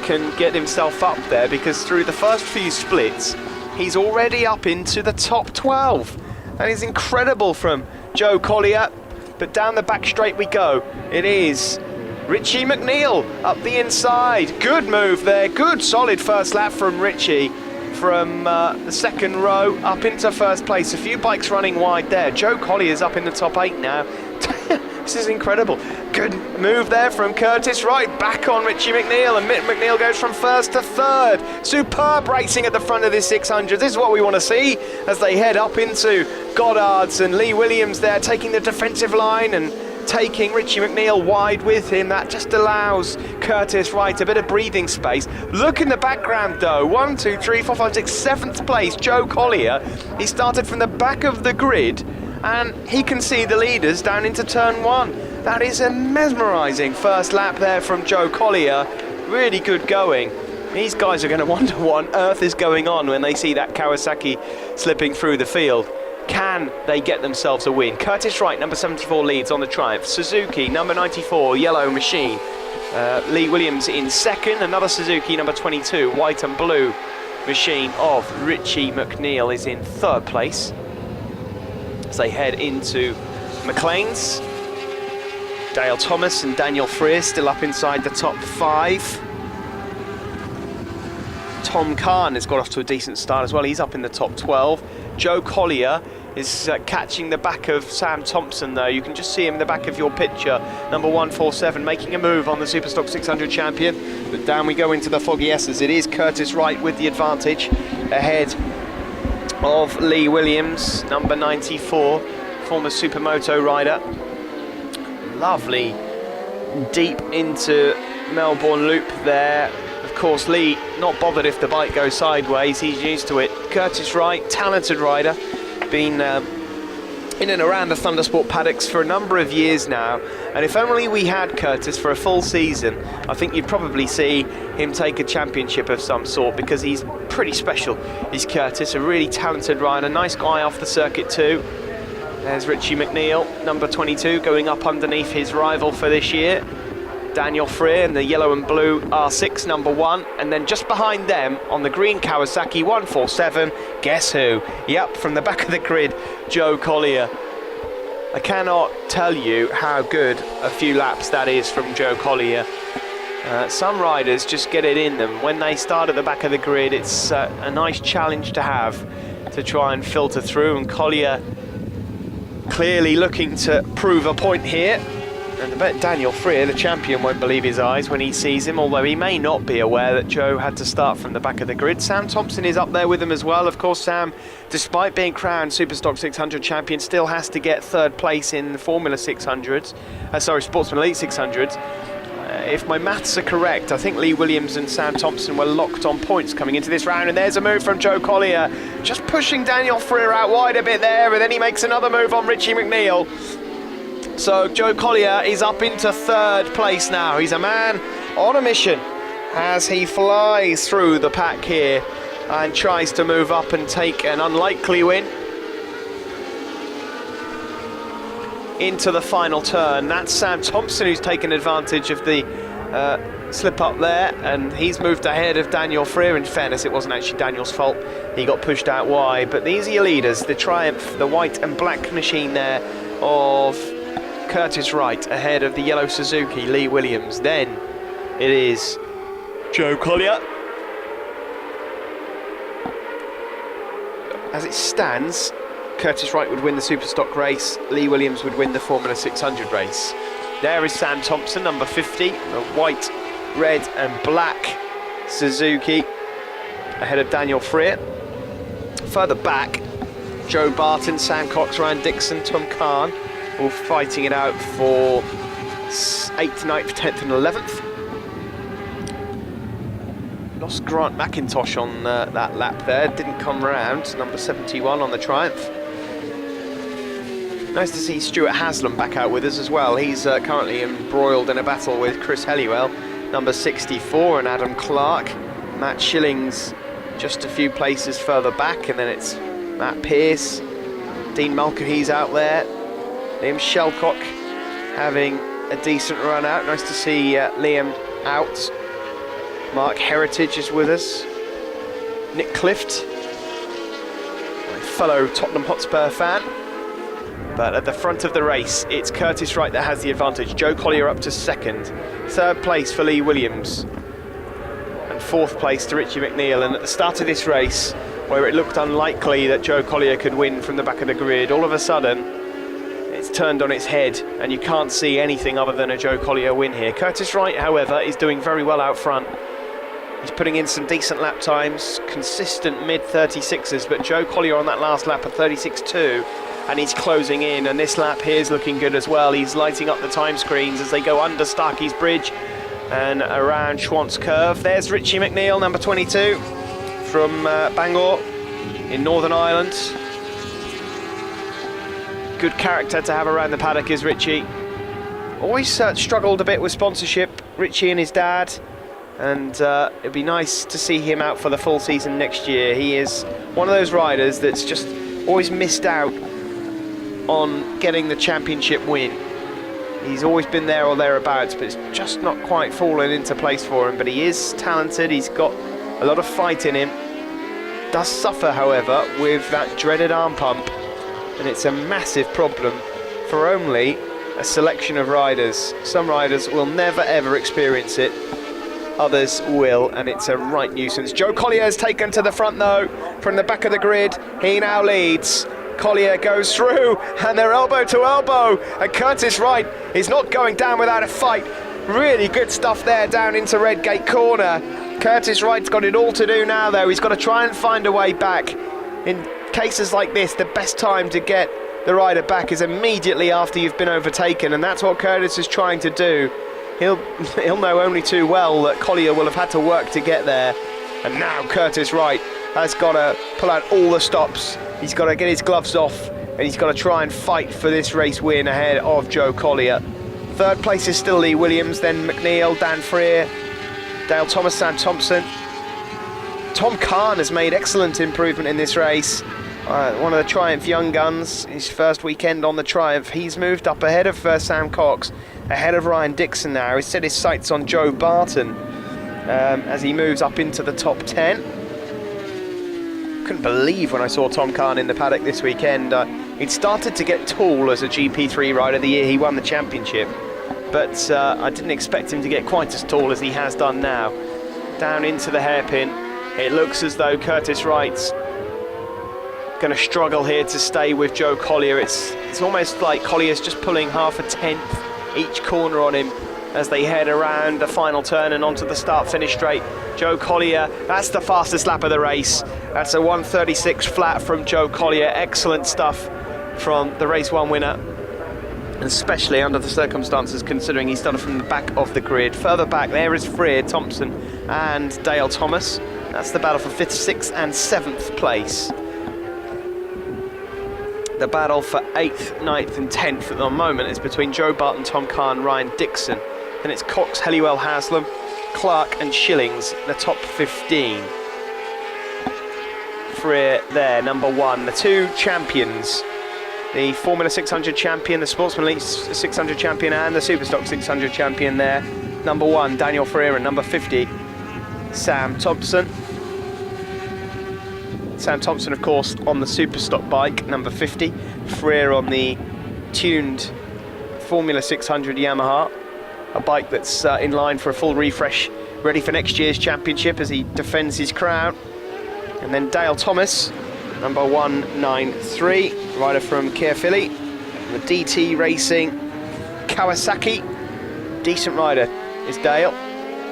can get himself up there, because through the first few splits he's already up into the top 12. That is incredible from Joe Collier, but down the back straight we go. It is Richie McNeil up the inside. Good move there, good solid first lap from Richie from the 2nd row up into 1st place. A few bikes running wide there. Joe Collier's up in the top 8 now. This is incredible. Good move there from Curtis Wright, back on Richie McNeil, and McNeil goes from 1st to 3rd. Superb racing at the front of this 600. This is what we want to see as they head up into Goddard's, and Lee Williams there taking the defensive line and taking Richie McNeil wide with him. That just allows Curtis Wright a bit of breathing space. Look in the background though, 1, 2, 3, 4, 5, 6, 7th place, Joe Collier. He started from the back of the grid, and he can see the leaders down into turn 1. That is a mesmerising first lap there from Joe Collier. Really good going. These guys are going to wonder what on earth is going on when they see that Kawasaki slipping through the field. Can they get themselves a win? Curtis Wright, number 74, leads on the Triumph. Suzuki, number 94, yellow machine. Lee Williams in 2nd. Another Suzuki, number 22, white and blue machine of Richie McNeil is in 3rd place. As they head into McLean's, Dale Thomas and Daniel Freer still up inside the top 5. Tom Kahn has got off to a decent start as well. He's up in the top 12. Joe Collier is catching the back of Sam Thompson though. You can just see him in the back of your picture. Number 147 making a move on the Superstock 600 champion. But down we go into the foggy S's. It is Curtis Wright with the advantage ahead of Lee Williams, number 94, former Supermoto rider. Lovely deep into Melbourne Loop there. Of course, Lee not bothered if the bike goes sideways, he's used to it. Curtis Wright, talented rider, been in and around the Thundersport paddocks for a number of years now, and if only we had Curtis for a full season, I think you'd probably see him take a championship of some sort, because he's pretty special. He's Curtis, a really talented rider, nice guy off the circuit too. There's Richie McNeil, number 22, going up underneath his rival for this year, Daniel Freer in the yellow and blue R6, number 1, and then just behind them on the green Kawasaki 147, guess who? Yep, from the back of the grid, Joe Collier. I cannot tell you how good a few laps that is from Joe Collier. Some riders just get it in them. When they start at the back of the grid, it's a nice challenge to have to try and filter through, and Collier clearly looking to prove a point here. And I bet Daniel Freer, the champion, won't believe his eyes when he sees him, although he may not be aware that Joe had to start from the back of the grid. Sam Thompson is up there with him as well. Of course, Sam, despite being crowned Superstock 600 champion, still has to get third place in the Formula 600s. Sportsman Elite 600s. If my maths are correct, I think Lee Williams and Sam Thompson were locked on points coming into this round, and there's a move from Joe Collier, just pushing Daniel Freer out wide a bit there, and then he makes another move on Richie McNeil. So Joe Collier is up into third place now. He's a man on a mission as he flies through the pack here and tries to move up and take an unlikely win into the final turn. That's Sam Thompson who's taken advantage of the slip up there, and he's moved ahead of Daniel Freer. In fairness, it wasn't actually Daniel's fault, he got pushed out wide. But these are your leaders, the Triumph, the white and black machine there of Curtis Wright ahead of the yellow Suzuki, Lee Williams. Then it is Joe Collier. As it stands, Curtis Wright would win the Superstock race, Lee Williams would win the Formula 600 race. There is Sam Thompson, number 50, the white, red and black Suzuki, ahead of Daniel Freer. Further back, Joe Barton, Sam Cox, Ryan Dixon, Tom Kahn, all fighting it out for 8th, 9th, 10th and 11th. Lost Grant McIntosh on that lap there, didn't come round, number 71 on the Triumph. Nice to see Stuart Haslam back out with us as well. He's currently embroiled in a battle with Chris Helliwell, number 64, and Adam Clark. Matt Schilling's just a few places further back, and then it's Matt Pearce, Dean Mulcahy's out there, Liam Shelcock having a decent run out. Nice to see Liam out. Mark Heritage is with us. Nick Clift, my fellow Tottenham Hotspur fan. But at the front of the race, it's Curtis Wright that has the advantage. Joe Collier up to second. Third place for Lee Williams. And fourth place to Richie McNeil. And at the start of this race, where it looked unlikely that Joe Collier could win from the back of the grid, all of a sudden, it's turned on its head, and you can't see anything other than a Joe Collier win here. Curtis Wright, however, is doing very well out front. He's putting in some decent lap times, consistent mid-36s, but Joe Collier on that last lap of 36.2, and he's closing in, and this lap here is looking good as well. He's lighting up the time screens as they go under Starkey's Bridge and around Schwantz Curve. There's Richie McNeil, number 22, from Bangor in Northern Ireland. Good character to have around the paddock is Richie. Always struggled a bit with sponsorship, Richie and his dad, and it'd be nice to see him out for the full season next year. He is one of those riders that's just always missed out on getting the championship win. He's always been there or thereabouts, but it's just not quite fallen into place for him. But he is talented, he's got a lot of fight in him. Does suffer, however, with that dreaded arm pump, and it's a massive problem for only a selection of riders. Some riders will never ever experience it, others will, and it's a right nuisance. Joe Collier has taken to the front though, from the back of the grid. He now leads. Collier goes through, and they're elbow to elbow, and Curtis Wright is not going down without a fight. Really good stuff there down into Redgate Corner. Curtis Wright's got it all to do now though. He's got to try and find a way back. In cases like this, the best time to get the rider back is immediately after you've been overtaken, and that's what Curtis is trying to do. he'll know only too well that Collier will have had to work to get there. And now Curtis Wright has got to pull out all the stops. He's got to get his gloves off, and he's got to try and fight for this race win ahead of Joe Collier. Third place is still Lee Williams, then McNeil, Dan Freer, Dale Thomas, Sam Thompson. Tom Kahn has made excellent improvement in this race. One of the Triumph young guns, his first weekend on the Triumph. He's moved up ahead of Sam Cox, ahead of Ryan Dixon now. He's set his sights on Joe Barton as he moves up into the top 10. Couldn't believe when I saw Tom Kahn in the paddock this weekend. He'd started to get tall as a GP3 rider the year he won the championship, but I didn't expect him to get quite as tall as he has done now. Down into the hairpin. It looks as though Curtis Wright's going to struggle here to stay with Joe Collier. It's almost like Collier's just pulling half a tenth each corner on him as they head around the final turn and onto the start-finish straight. Joe Collier, that's the fastest lap of the race. That's a 1:36 flat from Joe Collier. Excellent stuff from the race one winner, especially under the circumstances, considering he started from the back of the grid. Further back there is Freer, Thompson and Dale Thomas. That's the battle for 5th, 6th and 7th place. The battle for 8th, 9th and 10th at the moment is between Joe Barton, Tom Kahn, Ryan Dixon. Then it's Cox, Helliwell, Haslam, Clark and Shillings, the top 15. Freer there, number 1. The two champions, the Formula 600 champion, the Sportsman Elite 600 champion and the Superstock 600 champion there. Number 1, Daniel Freer, and number 50, Sam Thompson. Sam Thompson, of course, on the Superstock bike, number 50. Freer on the tuned Formula 600 Yamaha, a bike that's in line for a full refresh, ready for next year's championship as he defends his crown. And then Dale Thomas, number 193, rider from Caerphilly, the DT Racing Kawasaki. Decent rider is Dale.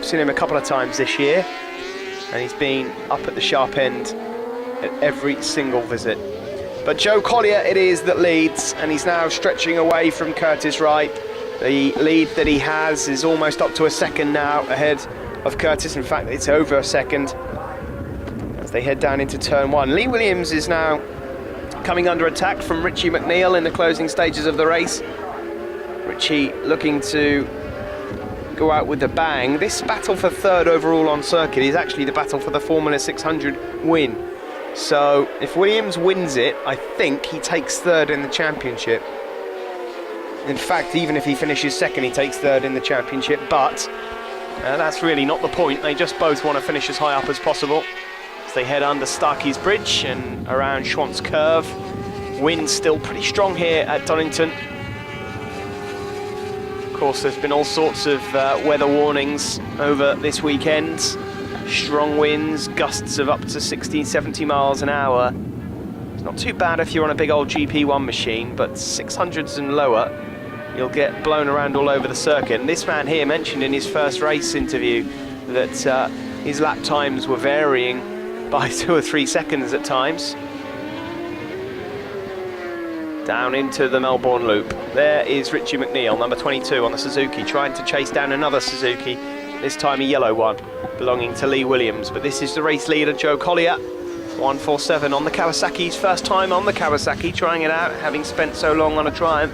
Seen him a couple of times this year, and he's been up at the sharp end at every single visit. But Joe Collier it is that leads, and he's now stretching away from Curtis Wright. The lead that he has is almost up to a second now ahead of Curtis. In fact, it's over a second as they head down into turn 1. Lee Williams is now coming under attack from Richie McNeil in the closing stages of the race. Richie looking to go out with a bang. This battle for 3rd overall on circuit is actually the battle for the Formula 600 win. So if Williams wins it, I think he takes 3rd in the championship. In fact, even if he finishes 2nd, he takes 3rd in the championship, but that's really not the point. They just both want to finish as high up as possible as they head under Starkey's Bridge and around Schwantz Curve. Wind's still pretty strong here at Donington. Of course, there's been all sorts of weather warnings over this weekend. Strong winds, gusts of up to 60, 70 miles an hour. It's not too bad if you're on a big old GP1 machine, but 600s and lower, you'll get blown around all over the circuit. And this man here mentioned in his first race interview that his lap times were varying by 2 or 3 seconds at times. Down into the Melbourne Loop. There is Richie McNeil, number 22 on the Suzuki, trying to chase down another Suzuki, this time a yellow one, belonging to Lee Williams. But this is the race leader, Joe Collier, 147 on the Kawasaki. His first time on the Kawasaki, trying it out, having spent so long on a Triumph.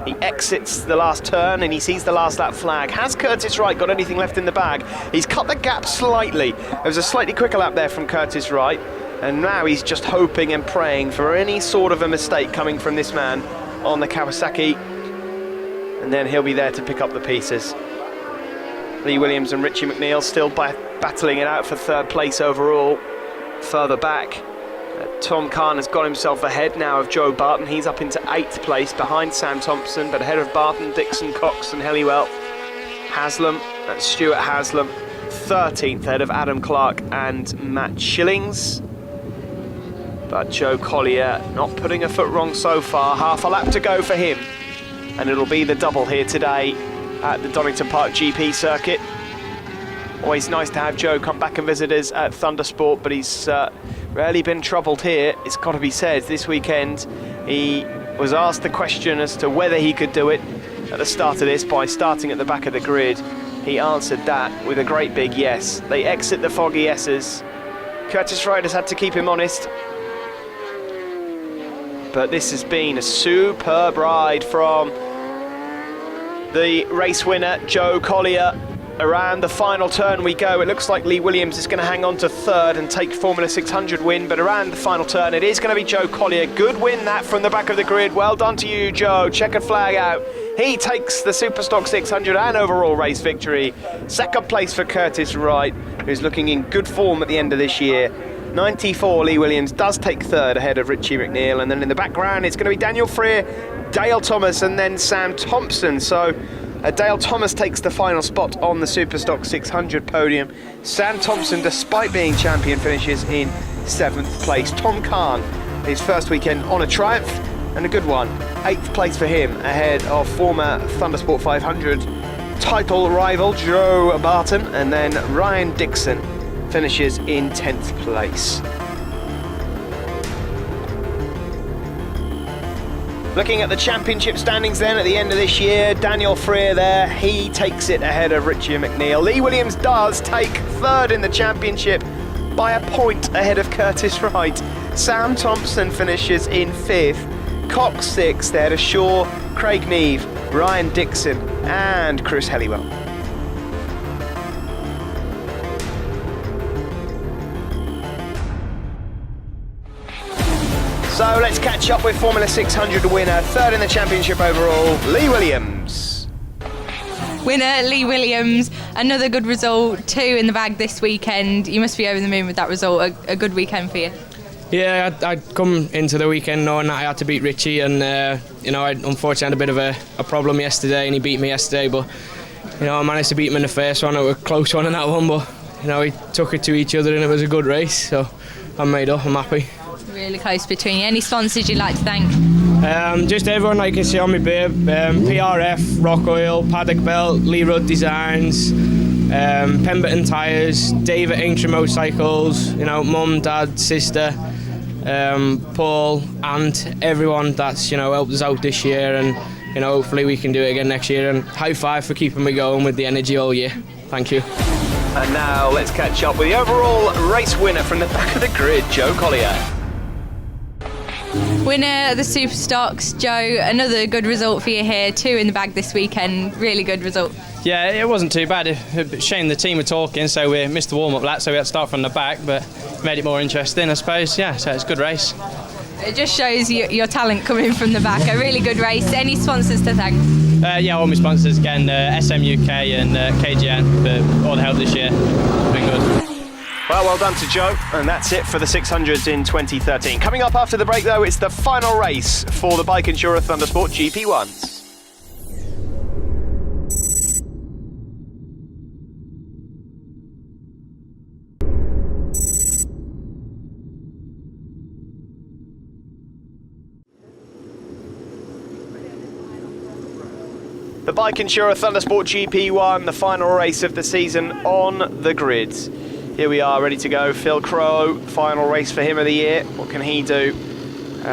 He exits the last turn and he sees the last lap flag. Has Curtis Wright got anything left in the bag? He's cut the gap slightly. There was a slightly quicker lap there from Curtis Wright, and now he's just hoping and praying for any sort of a mistake coming from this man on the Kawasaki, and then he'll be there to pick up the pieces. Lee Williams and Richie McNeil still battling it out for 3rd place overall. Further back, Tom Kahn has got himself ahead now of Joe Barton. He's up into 8th place behind Sam Thompson, but ahead of Barton, Dixon, Cox and Helliwell. Haslam, that's Stuart Haslam, 13th ahead of Adam Clark and Matt Shillings. But Joe Collier not putting a foot wrong so far. Half a lap to go for him, and it'll be the double here today at the Donington Park GP circuit. Always nice to have Joe come back and visit us at Thundersport, but he's rarely been troubled here, it's got to be said. This weekend he was asked the question as to whether he could do it. at the start of this by starting at the back of the grid. He answered that with a great big yes. They exit the foggy S's. Curtis Wright has had to keep him honest. But this has been a superb ride from the race winner, Joe Collier. Around the final turn we go. It looks like Lee Williams is going to hang on to third and take Formula 600 win, but around the final turn it is going to be Joe Collier. Good win that from the back of the grid. Well done to you, Joe. Checkered flag out. He takes the Superstock 600 and overall race victory. Second place for Curtis Wright, who's looking in good form at the end of this year. 94, Lee Williams does take third ahead of Richie McNeil, and then in the background it's going to be Daniel Freer, Dale Thomas and then Sam Thompson. So Dale Thomas takes the final spot on the Superstock 600 podium. Sam Thompson, despite being champion, finishes in 7th place. Tom Kahn, his first weekend on a triumph, and a good one. 8th place for him, ahead of former Thundersport 500 title rival Joe Barton, and then Ryan Dixon finishes in 10th place. Looking at the championship standings then at the end of this year, Daniel Freer there, he takes it ahead of Richie McNeil. Lee Williams does take third in the championship by a point ahead of Curtis Wright. Sam Thompson finishes in 5th, Cox 6th, there to Shaw, Craig Neve, Ryan Dixon and Chris Helliwell. So let's catch up with Formula 600 winner, third in the championship overall, Lee Williams. Winner Lee Williams, another good result, 2 in the bag this weekend. You must be over the moon with that result, a good weekend for you. Yeah, I'd come into the weekend knowing that I had to beat Richie, and I unfortunately had a bit of a problem yesterday, and he beat me yesterday, but I managed to beat him in the first one. It was a close one in that one, but we took it to each other and it was a good race, so I'm made up, I'm happy. Really close between you. Any sponsors you'd like to thank? Just everyone that you can see on my bib, PRF, Rock Oil, Paddock Belt, Lee Rudd Designs, Pemberton Tyres, Dave at Inkster Motorcycles, mum, dad, sister, Paul, and everyone that's helped us out this year, and hopefully we can do it again next year, and high five for keeping me going with the energy all year. Thank you. And now let's catch up with the overall race winner from the back of the grid, Joe Collier. Winner of the Superstocks, Joe, another good result for you here, 2 in the bag this weekend, really good result. Yeah, it wasn't too bad. Shame the team were talking, so we missed the warm-up lap, so we had to start from the back, but made it more interesting, I suppose. Yeah, so it's a good race. It just shows your talent coming from the back, a really good race. Any sponsors to thank? All my sponsors again, SM UK and KGN for all the help this year. It's been good. Well done to Joe, and that's it for the 600s in 2013. Coming up after the break though, it's the final race for the bike insurer Thundersport GP1s. The bike insurer Thundersport GP1, the final race of the season on the grid. Here we are, ready to go. Phil Crowe, final race for him of the year. What can he do?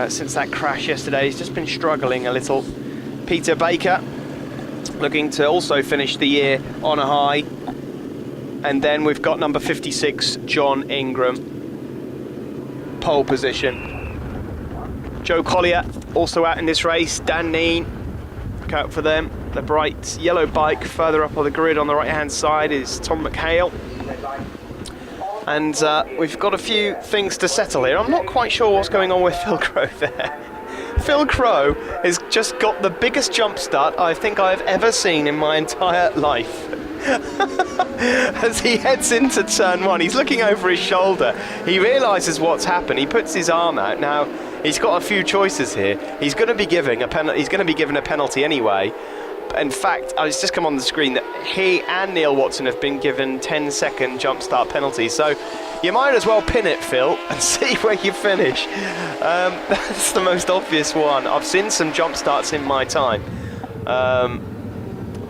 Since that crash yesterday, he's just been struggling a little. Peter Baker, looking to also finish the year on a high. And then we've got number 56, John Ingram, pole position. Joe Collier, also out in this race. Dan Neen, look out for them. The bright yellow bike further up on the grid on the right-hand side is Tom McHale. And we've got a few things to settle here. I'm not quite sure what's going on with Phil Crowe there. Phil Crowe has just got the biggest jump start I think I've ever seen in my entire life. As he heads into turn 1, he's looking over his shoulder. He realises what's happened. He puts his arm out. Now, he's got a few choices here. He's going to be given a penalty anyway. In fact, it's just come on the screen that he and Neil Watson have been given 10-second jump start penalties. So you might as well pin it, Phil, and see where you finish. That's the most obvious one. I've seen some jump starts in my time.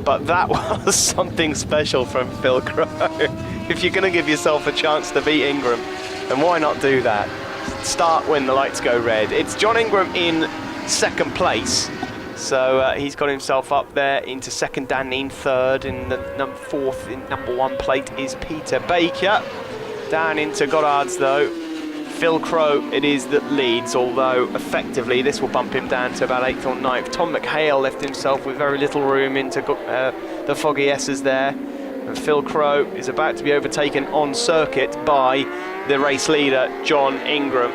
But that was something special from Phil Crowe. If you're going to give yourself a chance to beat Ingram, then why not do that? Start when the lights go red. It's John Ingram in second place. So he's got himself up there into second, Dan Neen third, in the fourth in number 1 plate is Peter Baker. Down into Goddard's though, Phil Crow it is that leads, although effectively this will bump him down to about 8th or 9th. Tom McHale left himself with very little room into the Foggy S's there. And Phil Crow is about to be overtaken on circuit by the race leader, John Ingram,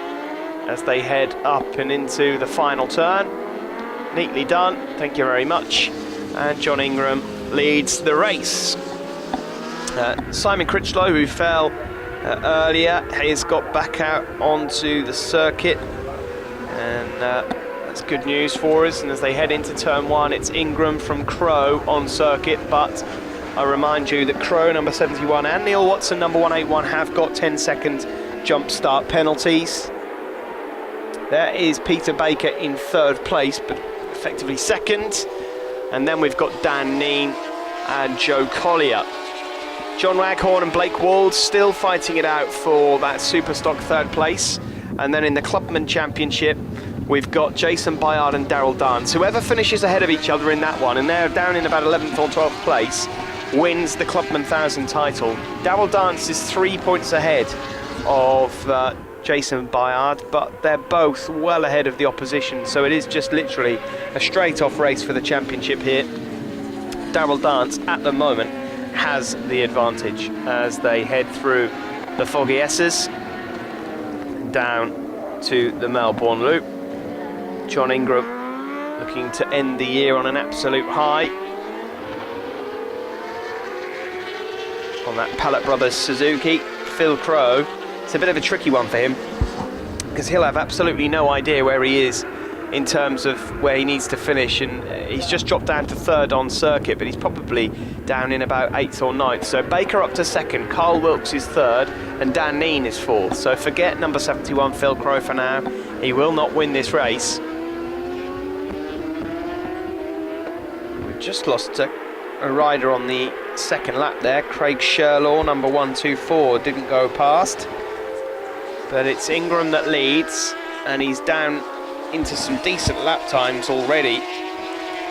as they head up and into the final turn. Neatly done, thank you very much. And John Ingram leads the race. Simon Critchlow, who fell earlier, has got back out onto the circuit, and that's good news for us. And as they head into turn 1, it's Ingram from Crow on circuit, but I remind you that Crow, number 71, and Neil Watson, number 181, have got 10-second jump start penalties. There is Peter Baker in 3rd place, but effectively 2nd. And then we've got Dan Neen and Joe Collier. John Waghorn and Blake Wald still fighting it out for that Superstock 3rd place. And then in the Clubman Championship, we've got Jason Bayard and Daryl Dance. Whoever finishes ahead of each other in that one, and they're down in about 11th or 12th place, wins the Clubman 1000 title. Daryl Dance is 3 points ahead of Jason Bayard, but they're both well ahead of the opposition, so it is just literally a straight-off race for the championship here. Daryl Dance, at the moment, has the advantage as they head through the Foggy S's down to the Melbourne Loop. John Ingram looking to end the year on an absolute high on that Pallet Brothers Suzuki. Phil Crow, it's a bit of a tricky one for him because he'll have absolutely no idea where he is in terms of where he needs to finish, and he's just dropped down to 3rd on circuit, but he's probably down in about 8th or 9th. So Baker up to 2nd, Carl Wilkes is 3rd, and Dan Neen is 4th. So forget number 71 Phil Crow for now. He will not win this race. We've just lost a rider on the 2nd lap there. Craig Sherlaw, number 124, didn't go past. But it's Ingram that leads, and he's down into some decent lap times already,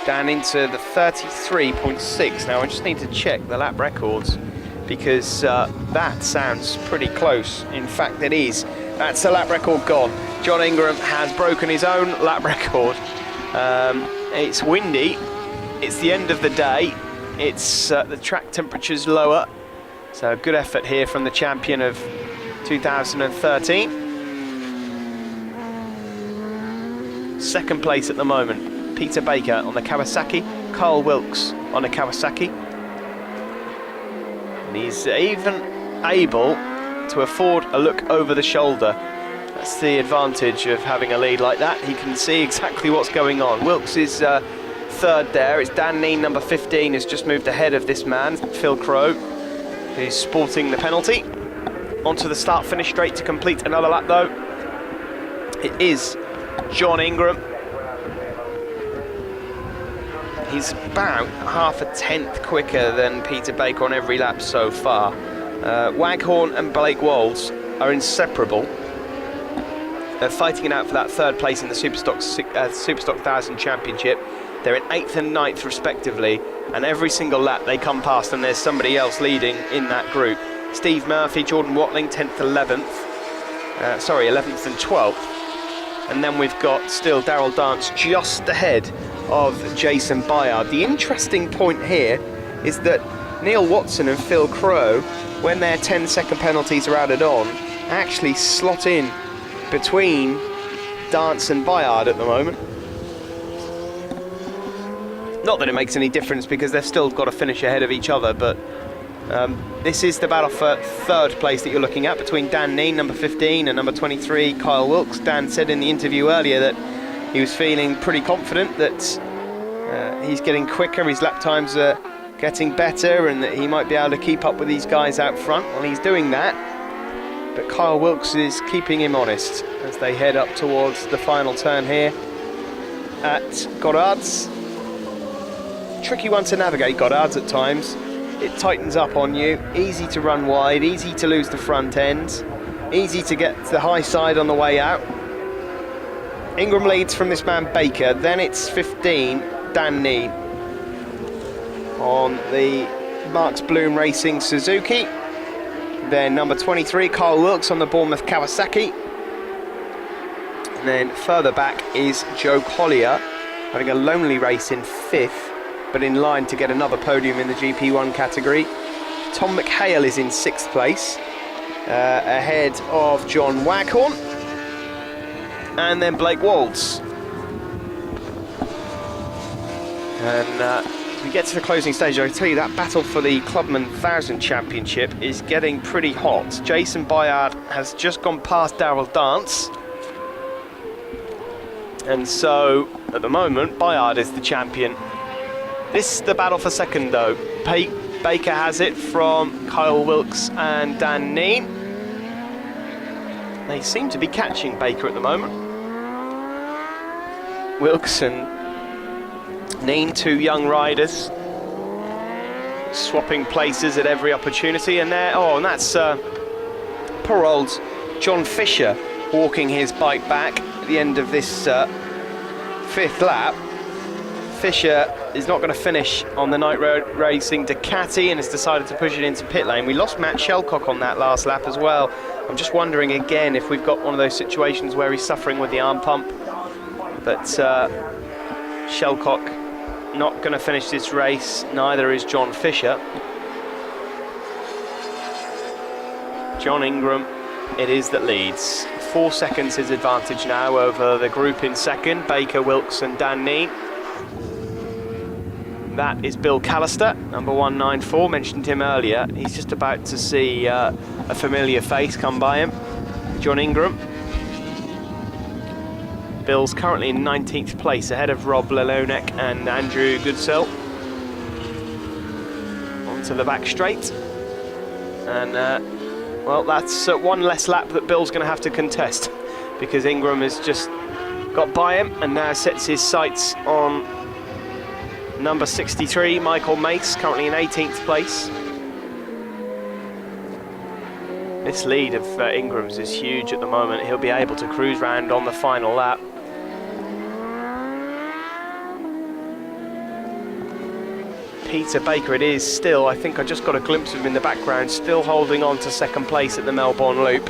down into the 33.6. Now I just need to check the lap records because that sounds pretty close. In fact it is. That's the lap record gone. John Ingram has broken his own lap record. It's windy, it's the end of the day, it's the track temperature's lower, so good effort here from the champion of 2013. 2nd place at the moment, Peter Baker on the Kawasaki, Carl Wilkes on the Kawasaki. And he's even able to afford a look over the shoulder. That's the advantage of having a lead like that. He can see exactly what's going on. Wilkes is 3rd there. It's Dan Neen, number 15, has just moved ahead of this man, Phil Crow, who's sporting the penalty. Onto the start-finish straight to complete another lap though. It is John Ingram. He's about half a tenth quicker than Peter Baker on every lap so far. Waghorn and Blake Walds are inseparable. They're fighting it out for that 3rd place in the Superstock 1000 Championship. They're in 8th and 9th respectively, and every single lap they come past and there's somebody else leading in that group. Steve Murphy, Jordan Watling, 10th, 11th and 12th. And then we've got still Daryl Dance just ahead of Jason Bayard. The interesting point here is that Neil Watson and Phil Crow, when their 10-second penalties are added on, actually slot in between Dance and Bayard at the moment. Not that it makes any difference because they've still got to finish ahead of each other, but this is the battle for 3rd place that you're looking at between Dan Neen, number 15, and number 23, Kyle Wilkes. Dan said in the interview earlier that he was feeling pretty confident that he's getting quicker, his lap times are getting better, and that he might be able to keep up with these guys out front. Well, he's doing that, but Kyle Wilkes is keeping him honest as they head up towards the final turn here at Goddard's. Tricky one to navigate, Goddard's, at times. It tightens up on you, easy to run wide, easy to lose the front end, easy to get to the high side on the way out. Ingram leads from this man Baker, then it's 15, Dan Neen on the Marks Bloom Racing Suzuki. Then number 23, Carl Wilkes on the Bournemouth Kawasaki. And then further back is Joe Collier, having a lonely race in 5th, but in line to get another podium in the GP1 category. Tom McHale is in 6th place, ahead of John Waghorn. And then Blake Walds. And as we get to the closing stage, I can tell you that battle for the Clubman 1000 Championship is getting pretty hot. Jason Bayard has just gone past Darrell Dance. And so, at the moment, Bayard is the champion. This is the battle for second, though. Baker has it from Kyle Wilkes and Dan Neen. They seem to be catching Baker at the moment. Wilkes and Neen, two young riders, swapping places at every opportunity. And there, and that's poor old John Fisher walking his bike back at the end of this 5th lap. Fisher is not going to finish on the Night Road Racing Ducati and has decided to push it into pit lane. We lost Matt Shelcock on that last lap as well. I'm just wondering again if we've got one of those situations where he's suffering with the arm pump. But Shelcock not going to finish this race, neither is John Fisher. John Ingram it is that leads. 4 seconds his advantage now over the group in second, Baker, Wilkes and Dan Neen. That is Bill Callister, number 194, mentioned him earlier. He's just about to see a familiar face come by him. John Ingram. Bill's currently in 19th place, ahead of Rob Lelonek and Andrew Goodsell. Onto the back straight. And, well, that's one less lap that Bill's going to have to contest, because Ingram has just got by him and now sets his sights on number 63, Michael Mace, currently in 18th place. This lead of Ingram's is huge at the moment. He'll be able to cruise round on the final lap. Peter Baker it is still. I think I just got a glimpse of him in the background, still holding on to second place at the Melbourne Loop,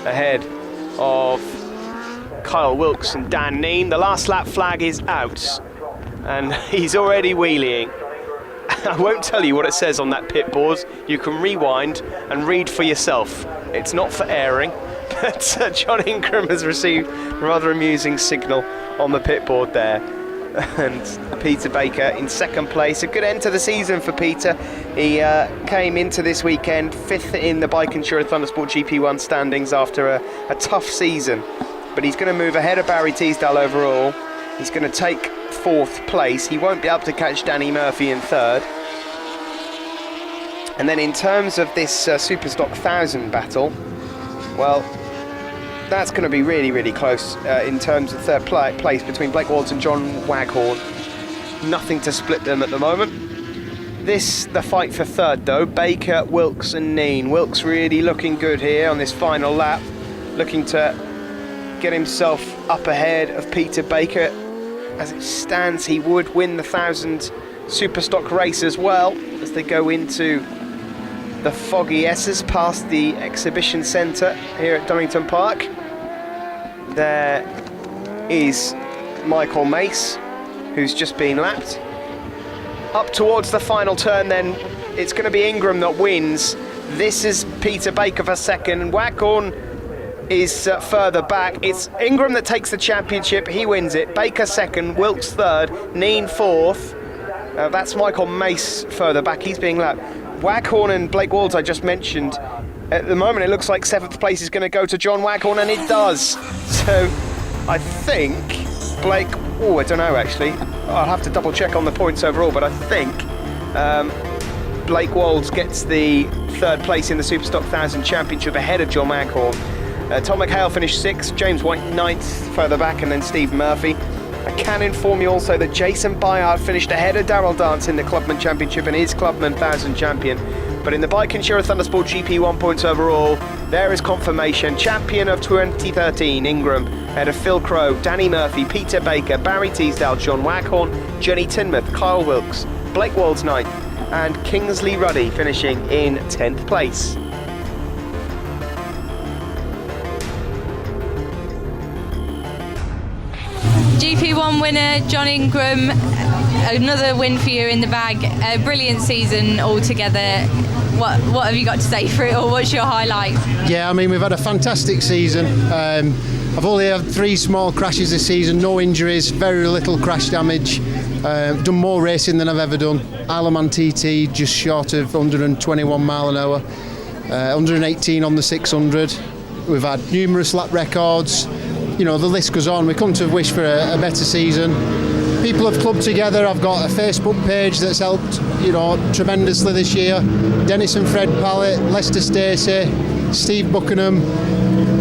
ahead of Kyle Wilkes and Dan Neen. The last lap flag is out, and he's already wheeling. I won't tell you what it says on that pit board. You can rewind and read for yourself. It's not for airing, but John Ingram has received a rather amusing signal on the pit board there. And Peter Baker in second place. A good end to the season for Peter. He came into this weekend 5th in the Bike Insurer Thundersport GP1 standings after a tough season. But he's going to move ahead of Barry Teasdale overall. He's going to take 4th place. He won't be able to catch Danny Murphy in 3rd. And then in terms of this Superstock 1000 battle, well, that's going to be really, really close in terms of 3rd place between Blake Walds and John Waghorn. Nothing to split them at the moment. The fight for 3rd though, Baker, Wilkes and Neen. Wilkes really looking good here on this final lap, looking to get himself up ahead of Peter Baker. As it stands, he would win the 1000 Superstock race as well, as they go into the Foggy Esses past the exhibition centre here at Donington Park. There is Michael Mace, who's just been lapped. Up towards the final turn then, it's going to be Ingram that wins. This is Peter Baker for 2nd. Waghorn is further back. It's Ingram that takes the championship, he wins it. Baker 2nd, Wilkes 3rd, Neen 4th. That's Michael Mace further back, he's being lapped. Waghorn and Blake Walds I just mentioned. At the moment it looks like 7th place is going to go to John Waghorn, and it does. So I think Blake, I don't know actually, I'll have to double check on the points overall, but I think Blake Walds gets the 3rd place in the Superstock 1000 Championship ahead of John Waghorn. Tom McHale finished 6th, James White 9th further back, and then Steve Murphy. I can inform you also that Jason Bayard finished ahead of Darrell Dance in the Clubman Championship and is Clubman 1000 champion But in the bike insurer Thundersport GP 1 points overall, there is confirmation. Champion of 2013, Ingram, ahead of Phil Crow, Danny Murphy, Peter Baker, Barry Teasdale, John Waghorn, Jenny Tinmouth, Kyle Wilkes, Blake Walds Knight, and Kingsley Ruddy finishing in 10th place. GP1 winner John Ingram, another win for you in the bag. A brilliant season altogether. What have you got to say for it, or what's your highlight? Yeah, I mean, we've had a fantastic season. I've only had 3 small crashes this season, no injuries, very little crash damage. Done more racing than I've ever done. Isle of Man TT just short of 121 mile an hour, 118 on the 600. We've had numerous lap records. You know, the list goes on. We couldn't have wished for a better season. People have clubbed together. I've got a Facebook page that's helped, you know, tremendously this year. Dennis and Fred Pallett, Lester Stacey, Steve Buckingham.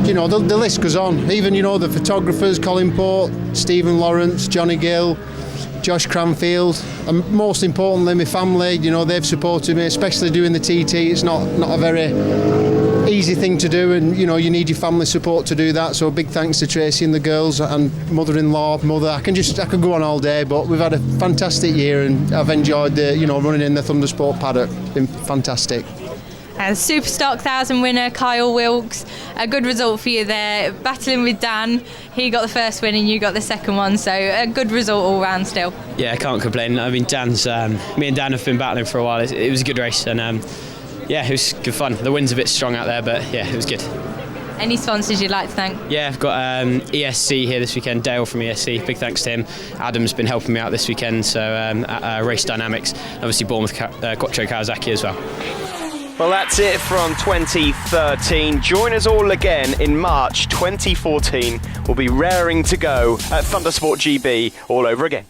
You know, the list goes on. Even, you know, the photographers, Colin Port, Stephen Lawrence, Johnny Gill, Josh Cranfield, and most importantly, my family. You know, they've supported me, especially doing the TT. It's not a very easy thing to do, and you know, you need your family support to do that. So big thanks to Tracy and the girls and mother-in-law, mother. I could go on all day, but we've had a fantastic year, and I've enjoyed running in the Thundersport paddock. It's been fantastic. And Superstock 1000 winner Kyle Wilkes, a good result for you there, battling with Dan. He got the first win and you got the second one, so a good result all round still. Yeah, I can't complain. I mean, me and Dan have been battling for a while. It was a good race, and yeah, it was good fun. The wind's a bit strong out there, but yeah, it was good. Any sponsors you'd like to thank? Yeah, I've got ESC here this weekend, Dale from ESC, big thanks to him. Adam's been helping me out this weekend, so at Race Dynamics, obviously Bournemouth Quattro Kawasaki as well. Well, that's it from 2013. Join us all again in March 2014. We'll be raring to go at Thundersport GB all over again.